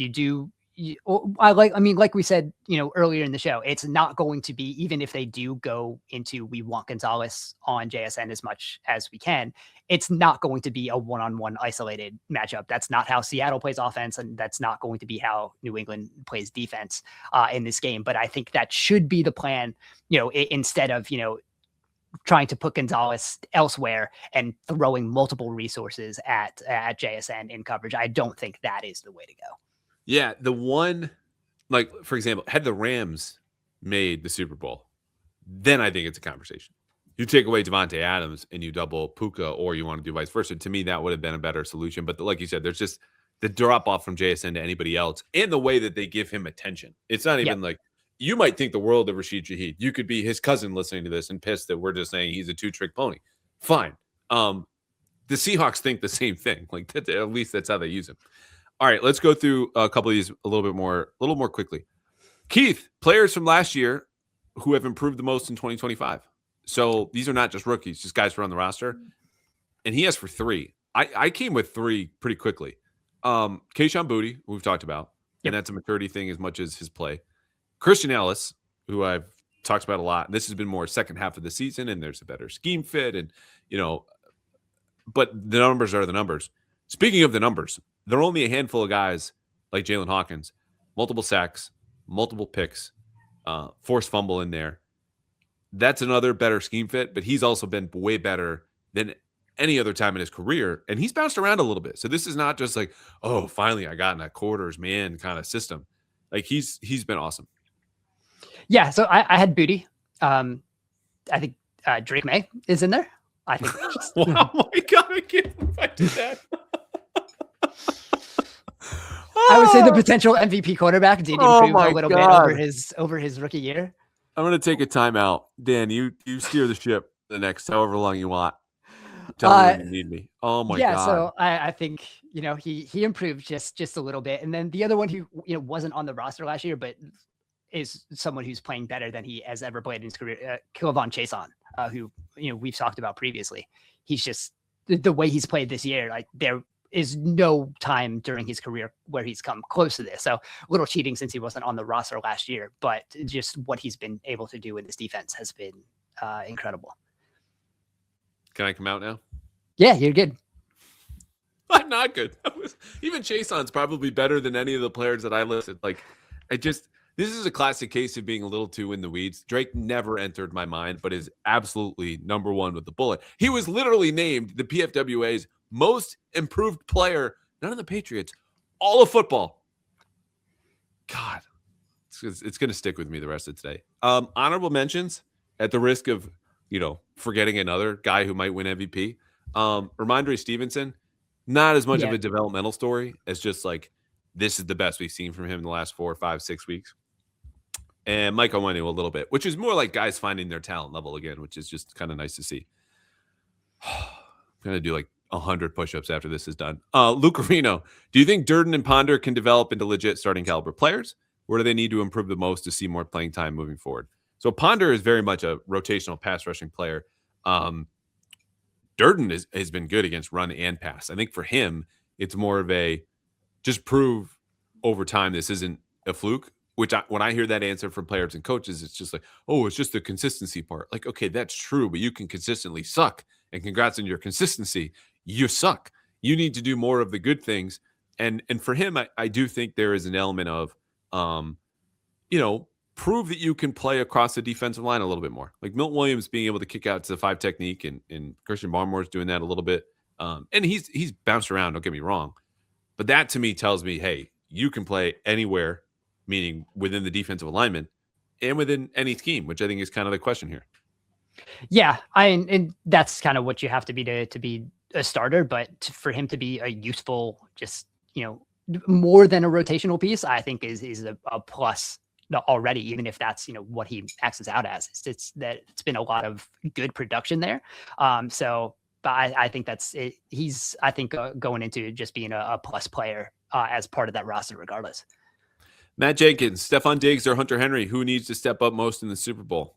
Like we said, earlier in the show, it's not going to be, even if they do go into, we want Gonzalez on JSN as much as we can, it's not going to be a one-on-one isolated matchup. That's not how Seattle plays offense. And that's not going to be how New England plays defense in this game. But I think that should be the plan, instead of, trying to put Gonzalez elsewhere and throwing multiple resources at JSN in coverage. I don't think that is the way to go. Yeah, the one, like, for example, had the Rams made the Super Bowl, then I think it's a conversation. You take away Devontae Adams and you double Puka, or you want to do vice versa. To me, that would have been a better solution. But like you said, there's just the drop off from JSN to anybody else and the way that they give him attention. It's not even like, you might think the world of Rashid Shaheed. You could be his cousin listening to this and pissed that we're just saying he's a 2-trick pony. Fine. The Seahawks think the same thing. Like, at least that's how they use him. All right, let's go through a couple of these a little more quickly. Keith, players from last year who have improved the most in 2025. So these are not just rookies, just guys who are on the roster. And he has for 3. I came with 3 pretty quickly. Kayshon Boutte, who we've talked about, and that's a maturity thing as much as his play. Christian Ellis, who I've talked about a lot. This has been more second half of the season, and there's a better scheme fit, and but the numbers are the numbers. Speaking of the numbers, there are only a handful of guys like Jalen Hawkins, multiple sacks, multiple picks, forced fumble in there. That's another better scheme fit, but he's also been way better than any other time in his career. And he's bounced around a little bit. So this is not just like, oh, finally I got in that quarters man kind of system. Like he's been awesome. Yeah. So I had Booty. I think Drake Maye is in there. I think. Wow, my God, I can't believe I did that. I would say the potential MVP quarterback did improve a little God. bit over his rookie year. I'm going to take a timeout. Dan, you steer the ship the next however long you want. Tell me when you need me. Oh my God. Yeah, so I think, he improved just a little bit. And then the other one who, wasn't on the roster last year, but is someone who's playing better than he has ever played in his career, K'Lavon Chaisson, who, we've talked about previously. He's just the way he's played this year, like there is no time during his career where he's come close to this. So a little cheating since he wasn't on the roster last year, but just what he's been able to do in this defense has been incredible. Can I come out now? Yeah, you're good. I'm not good. Even Chaisson's probably better than any of the players that I listed. Like, this is a classic case of being a little too in the weeds. Drake never entered my mind, but is absolutely number one with the bullet. He was literally named the PFWA's most improved player, none of the Patriots, all of football. God, it's going to stick with me the rest of today. Honorable mentions at the risk of, forgetting another guy who might win MVP. Ramondre Stevenson, not as much of a developmental story as just like, this is the best we've seen from him in the last 4, 5, 6 weeks. And Mike Onwenu a little bit, which is more like guys finding their talent level again, which is just kind of nice to see. I'm going to do like 100 push-ups after this is done. Luke Areno, do you think Durden and Ponder can develop into legit starting caliber players? Where do they need to improve the most to see more playing time moving forward? So Ponder is very much a rotational pass rushing player. Durden has been good against run and pass. I think for him, it's more of a just prove over time this isn't a fluke. Which when I hear that answer from players and coaches, it's just like, oh, it's just the consistency part. Like, okay, that's true, but you can consistently suck. And congrats on your consistency. You suck. You need to do more of the good things. And for him, I do think there is an element of, prove that you can play across the defensive line a little bit more. Like Milton Williams being able to kick out to the 5 technique, and Christian Barmore's doing that a little bit. And he's bounced around, don't get me wrong. But that to me tells me, hey, you can play anywhere, meaning within the defensive alignment and within any scheme, which I think is kind of the question here. Yeah, and that's kind of what you have to be to be a starter. But for him to be a useful, just more than a rotational piece, I think is a plus already. Even if that's what he axes out as, it's been a lot of good production there. So, but I think that's it. He's going into just being a plus player as part of that roster, regardless. Matt Jenkins, Stephon Diggs, or Hunter Henry, who needs to step up most in the Super Bowl?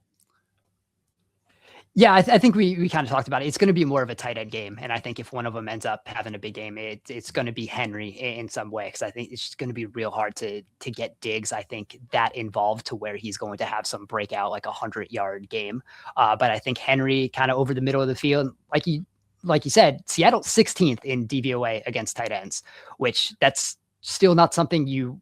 Yeah, I think we kind of talked about it. It's going to be more of a tight end game. And I think if one of them ends up having a big game, it's going to be Henry in some way, because I think it's just going to be real hard to get Diggs, I think, that involved to where he's going to have some breakout, like 100-yard game. But I think Henry kind of over the middle of the field, like you said, Seattle 16th in DVOA against tight ends, which that's still not something you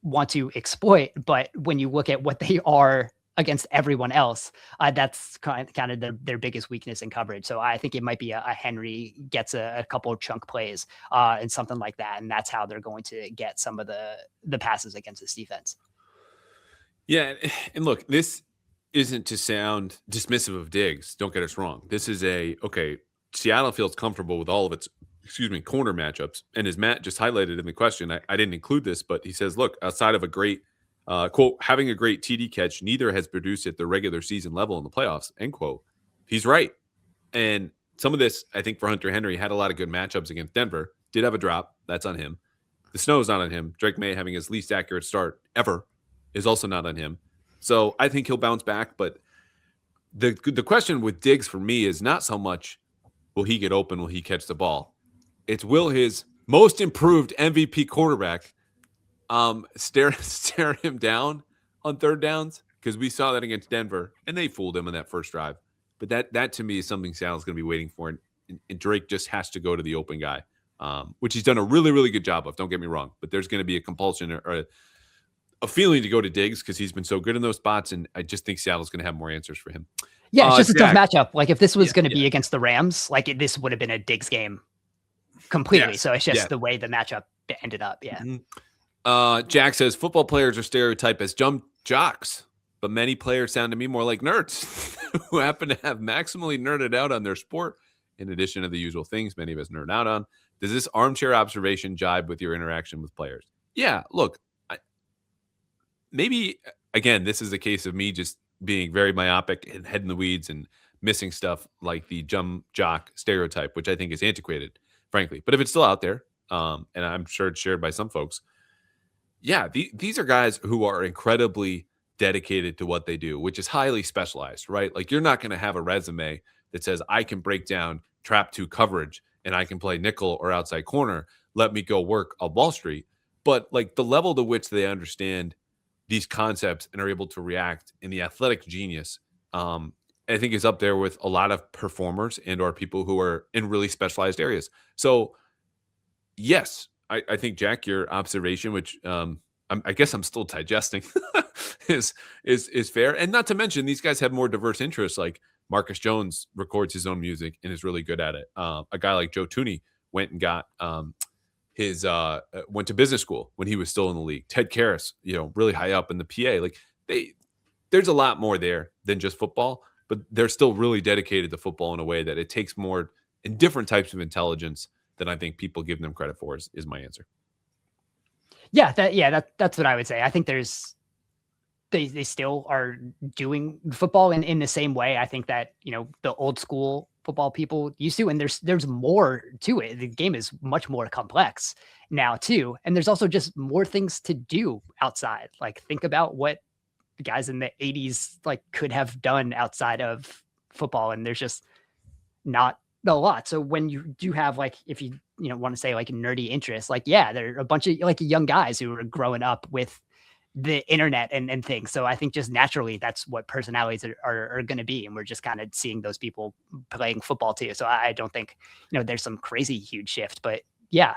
want to exploit. But when you look at what they are against everyone else, that's kind of their biggest weakness in coverage. So I think it might be a Henry gets a couple of chunk plays and something like that. And that's how they're going to get some of the passes against this defense. Yeah. And look, this isn't to sound dismissive of Diggs. Don't get us wrong. This is Seattle feels comfortable with all of its, corner matchups. And as Matt just highlighted in the question, I didn't include this, but he says, look, outside of a great quote, having a great TD catch, neither has produced at the regular season level in the playoffs, end quote. He's right. And some of this, I think, for Hunter Henry, had a lot of good matchups against Denver. Did have a drop. That's on him. The snow is not on him. Drake Maye having his least accurate start ever is also not on him. So I think he'll bounce back. But the question with Diggs for me is not so much will he get open, will he catch the ball? It's will his most improved MVP quarterback stare him down on third downs, because we saw that against Denver and they fooled him in that first drive. But that to me is something Seattle's going to be waiting for, and Drake just has to go to the open guy. which he's done a really, really good job of. Don't get me wrong, but there's going to be a compulsion or a feeling to go to Diggs because he's been so good in those spots, and I just think Seattle's going to have more answers for him. Yeah, it's just a tough matchup. Like if this was going to be yeah. against the Rams, like this would have been a Diggs game completely. Yes. So it's just the way the matchup ended up. Yeah. Jack says football players are stereotyped as jocks, but many players sound to me more like nerds who happen to have maximally nerded out on their sport in addition to the usual things many of us nerd out on. Does this armchair observation jibe with your interaction with players? Yeah, look, maybe, again, this is a case of me just being very myopic and head in the weeds and missing stuff like the jock stereotype, which I think is antiquated, frankly. But if it's still out there, and I'm sure it's shared by some folks, yeah, these are guys who are incredibly dedicated to what they do, which is highly specialized, right? Like you're not going to have a resume that says I can break down trap two coverage and I can play nickel or outside corner. Let me go work on Wall Street. But like the level to which they understand these concepts and are able to react in the athletic genius, I think is up there with a lot of performers and or people who are in really specialized areas. So yes, I think, Jack, your observation, which I guess I'm still digesting, is fair. And not to mention, these guys have more diverse interests. Like Marcus Jones records his own music and is really good at it. A guy like Joe Tooney went and got went to business school when he was still in the league. Ted Karras, really high up in the PA. Like there's a lot more there than just football, but they're still really dedicated to football in a way that it takes more in different types of intelligence than I think people give them credit for is my answer. Yeah, that's what I would say. I think they still are doing football in the same way. I think that, the old school football people used to, and there's more to it. The game is much more complex now too. And there's also just more things to do outside. Like think about what the guys in the 80s like could have done outside of football. And there's just not a lot. So when you do have like, if you want to say like nerdy interests, like, yeah, there are a bunch of like young guys who are growing up with the internet and things. So I think just naturally that's what personalities are going to be. And we're just kind of seeing those people playing football too. So I don't think, there's some crazy huge shift, but yeah.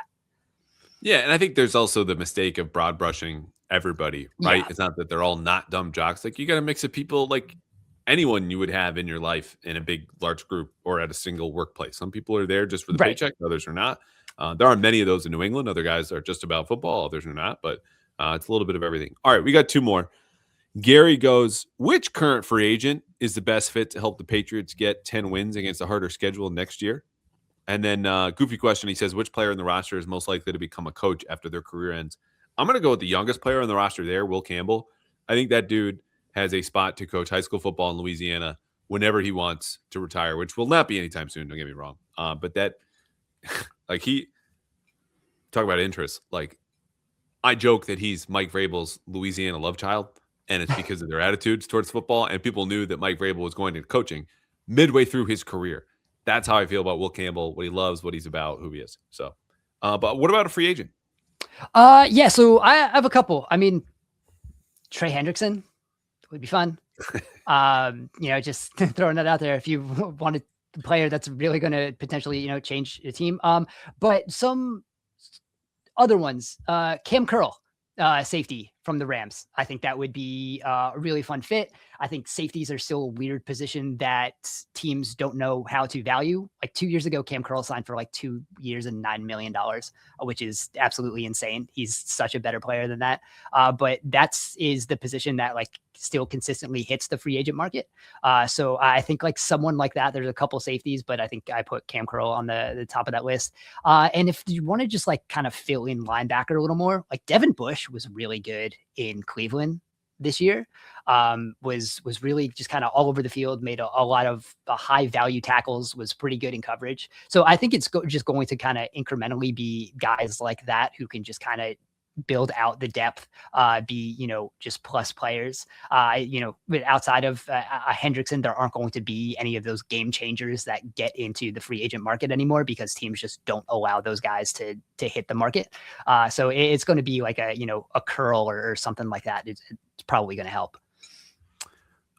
Yeah. And I think there's also the mistake of broad brushing everybody, right? Yeah. It's not that they're all not dumb jocks. Like you got a mix of people like anyone you would have in your life in a big, large group or at a single workplace. Some people are there just for the paycheck. Others are not. There are many of those in New England. Other guys are just about football. Others are not, but it's a little bit of everything. All right, we got two more. Gary goes, which current free agent is the best fit to help the Patriots get 10 wins against a harder schedule next year? And then goofy question, he says, which player in the roster is most likely to become a coach after their career ends? I'm going to go with the youngest player on the roster there, Will Campbell. I think that dude has a spot to coach high school football in Louisiana whenever he wants to retire, which will not be anytime soon, don't get me wrong. But that, like talk about interest. Like I joke that he's Mike Vrabel's Louisiana love child, and it's because of their attitudes towards football. And people knew that Mike Vrabel was going into coaching midway through his career. That's how I feel about Will Campbell, what he loves, what he's about, who he is. So, but what about a free agent? Yeah, so I have a couple. I mean, Trey Hendrickson would be fun. Just throwing that out there if you want a player that's really going to potentially, change the team. But some other ones, Cam Curl, safety from the Rams. I think that would be a really fun fit. I think safeties are still a weird position that teams don't know how to value. Like 2 years ago, Cam Curl signed for like 2 years and $9 million, which is absolutely insane. He's such a better player than that. But is the position that like still consistently hits the free agent market. So I think like someone like that, there's a couple safeties, but I think I put Cam Curl on the top of that list. And if you want to just like kind of fill in linebacker a little more, like Devin Bush was really good in Cleveland this year, was really just kind of all over the field, made a lot of high value tackles, was pretty good in coverage. So I think it's just going to kind of incrementally be guys like that who can just kind of build out the depth, be, just plus players. But outside of a Hendrickson, there aren't going to be any of those game changers that get into the free agent market anymore because teams just don't allow those guys to hit the market. So it's going to be like a Curl or something like that. It's probably going to help.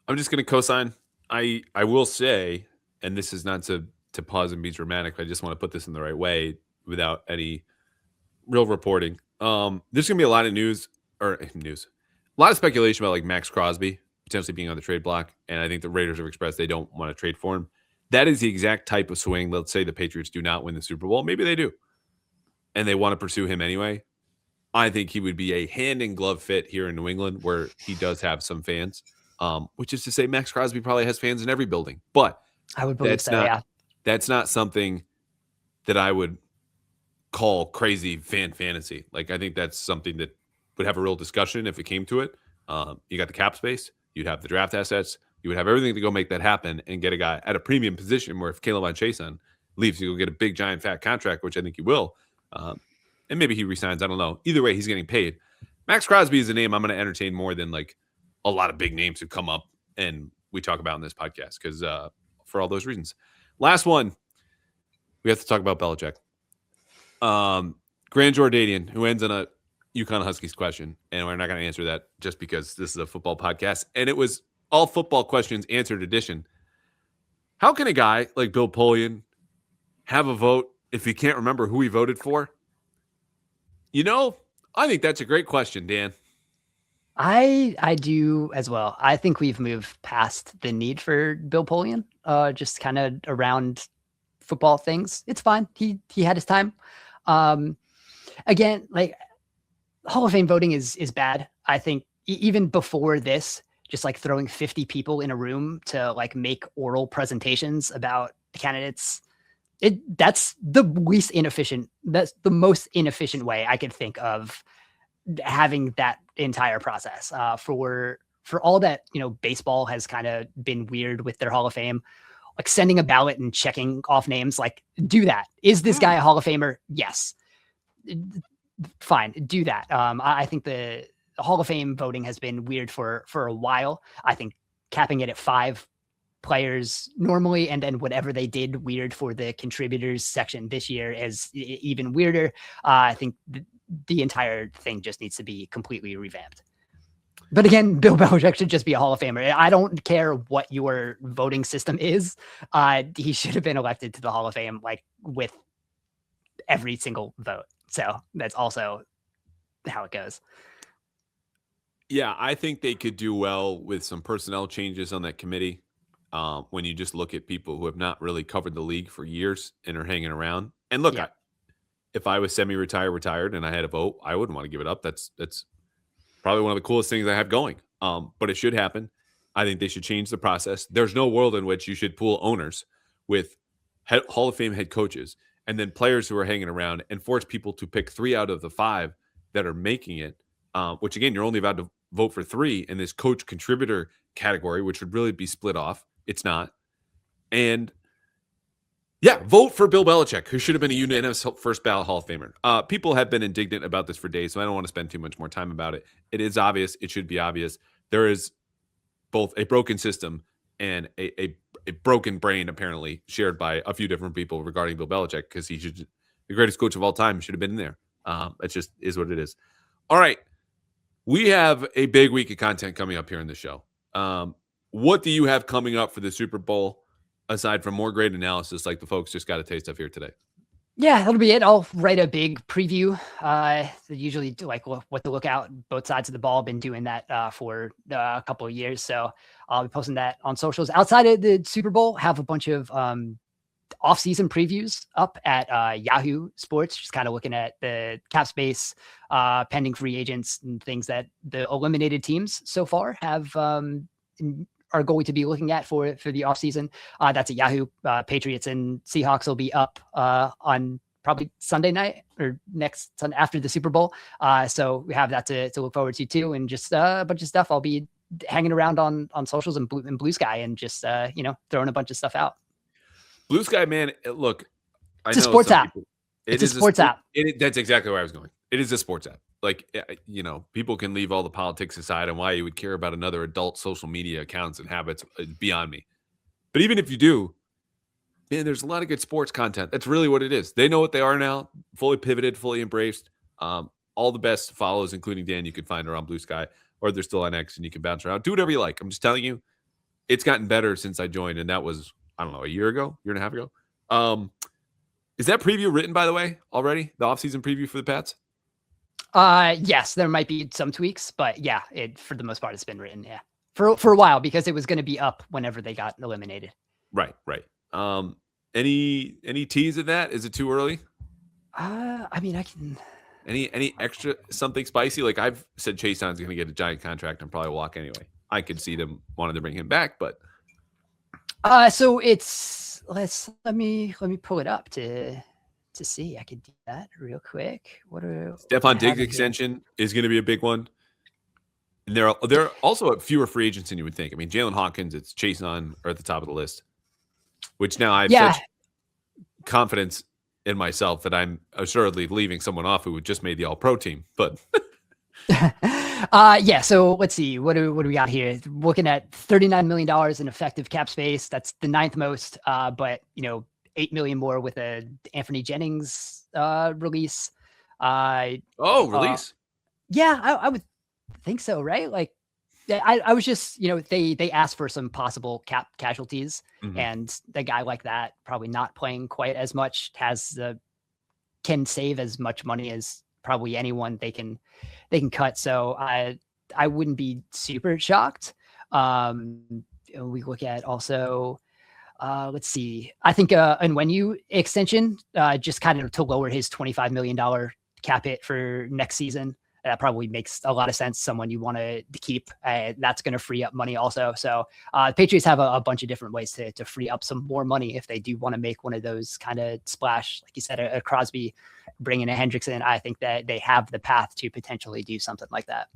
I'm just going to co-sign. I will say, and this is not to pause and be dramatic, but I just want to put this in the right way. without any real reporting. There's gonna be a lot of a lot of speculation about like Max Crosby potentially being on the trade block, and I think the Raiders have expressed they don't want to trade for him. That is the exact type of swing. Let's say the Patriots do not win the Super Bowl, maybe they do, and they want to pursue him anyway. I think he would be a hand in glove fit here in New England, where he does have some fans. Which is to say, Max Crosby probably has fans in every building, but I would believe so. Yeah. That's not something that I would call crazy fan fantasy. Like, I think that's something that would have a real discussion if it came to it. You got the cap space, you'd have the draft assets, you would have everything to go make that happen and get a guy at a premium position where if Caleb Chason leaves, you'll get a big, giant, fat contract, which I think he will. And maybe he resigns. I don't know. Either way, he's getting paid. Max Crosby is a name I'm going to entertain more than like a lot of big names who come up and we talk about in this podcast because for all those reasons. Last one, we have to talk about Belichick. Grand Jordanian, who ends on a UConn Huskies question, and we're not going to answer that just because this is a football podcast, and it was all football questions answered edition. How can a guy like Bill Polian have a vote if he can't remember who he voted for? You know, I think that's a great question, Dan. I do as well. I think we've moved past the need for Bill Polian, just kind of around football things. It's fine. He had his time. Again, like Hall of Fame voting is bad. I think even before this, just like throwing 50 people in a room to like make oral presentations about the candidates, that's the least inefficient. That's the most inefficient way I could think of having that entire process. For all that, baseball has kind of been weird with their Hall of Fame, like sending a ballot and checking off names, like do that. Is this guy a Hall of Famer? Yes. Fine. Do that. I think the Hall of Fame voting has been weird for a while. I think capping it at 5 players normally, and then whatever they did weird for the contributors section this year is even weirder. I think the entire thing just needs to be completely revamped. But again, Bill Belichick should just be a Hall of Famer. I don't care what your voting system is. He should have been elected to the Hall of Fame, like with every single vote. So that's also how it goes. Yeah, I think they could do well with some personnel changes on that committee. When you just look at people who have not really covered the league for years and are hanging around. And look, Yeah. If I was retired, and I had a vote, I wouldn't want to give it up. That's probably one of the coolest things I have going. But it should happen. I think they should change the process. There's no world in which you should pool owners with Hall of Fame head coaches and then players who are hanging around and force people to pick 3 out of the 5 that are making it, which, again, you're only allowed to vote for 3 in this coach contributor category, which would really be split off. It's not. And yeah, vote for Bill Belichick, who should have been a unanimous first ballot Hall of Famer. People have been indignant about this for days, so I don't want to spend too much more time about it. It is obvious. It should be obvious. There is both a broken system and a broken brain, apparently, shared by a few different people regarding Bill Belichick, because he should, the greatest coach of all time, should have been in there. It just is what it is. All right. We have a big week of content coming up here in the show. What do you have coming up for the Super Bowl, aside from more great analysis like the folks just got a taste of here today? Yeah, that'll be it. I'll write a big preview. They usually do like what to look out. Both sides of the ball. Been doing that for a couple of years, so I'll be posting that on socials. Outside of the Super Bowl, have a bunch of off-season previews up at Yahoo Sports, just kind of looking at the cap space, pending free agents, and things that the eliminated teams so far have are going to be looking at for the offseason. That's at Yahoo. Patriots and Seahawks will be up on probably Sunday night or next Sunday after the Super Bowl. So we have that to look forward to too, and just a bunch of stuff. I'll be hanging around on socials and Blue Sky and just throwing a bunch of stuff out. Blue Sky, man, look, it's a sports app. It's a sports app. That's exactly where I was going. It is a sports app. Like, people can leave all the politics aside and why you would care about another adult social media accounts and habits beyond me. But even if you do, man, there's a lot of good sports content. That's really what it is. They know what they are now, fully pivoted, fully embraced. All the best follows, including Dan, you can find her on Blue Sky, or they're still on X and you can bounce around. Do whatever you like. I'm just telling you, it's gotten better since I joined, and that was, I don't know, a year and a half ago. Is that preview written, by the way, already? The offseason preview for the Pats? Yes, there might be some tweaks, but yeah, for the most part, it's been written. Yeah, for a while because it was going to be up whenever they got eliminated. Right. Any tease of that? Is it too early? I mean, I can. Any extra something spicy? Like I've said, Chase Young's going to get a giant contract and probably walk anyway. I could see them wanting to bring him back, but so it's let me pull it up to see. I could do that real quick. Stephon Diggs extension is going to be a big one. And there are also fewer free agents than you would think. I mean, Jalen Hawkins, it's Chase Young are at the top of the list, which now I have such confidence in myself that I'm assuredly leaving someone off who just made the All-Pro team. But yeah. So let's see. What do we got here? Looking at $39 million in effective cap space. That's the 9th most. But $8 million more with a Anthony Jennings release. Release. Yeah, I would think so, right? Like, I was just, they asked for some possible cap casualties, and the guy like that probably not playing quite as much can save as much money as probably anyone they can cut. So I wouldn't be super shocked. We look at also. Let's see. I think Onwenu extension, just kind of to lower his $25 million cap hit for next season. That probably makes a lot of sense. Someone you want to keep. That's going to free up money also. So the Patriots have a bunch of different ways to free up some more money if they do want to make one of those kind of splash, like you said, a Crosby, bringing a Hendrickson. I think that they have the path to potentially do something like that.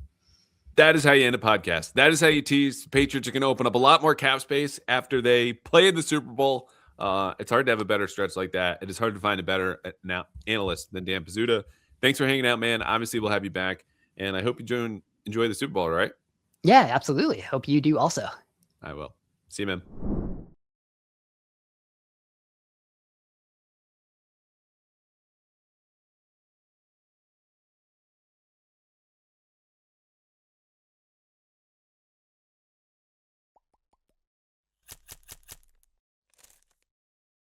That is how you end a podcast. That is how you tease. The Patriots are going to open up a lot more cap space after they play in the Super Bowl. It's hard to have a better stretch like that. It is hard to find a better analyst than Dan Pizzuta. Thanks for hanging out, man. Obviously, we'll have you back. And I hope you enjoy the Super Bowl, all right? Yeah, absolutely. Hope you do also. I will. See you, man.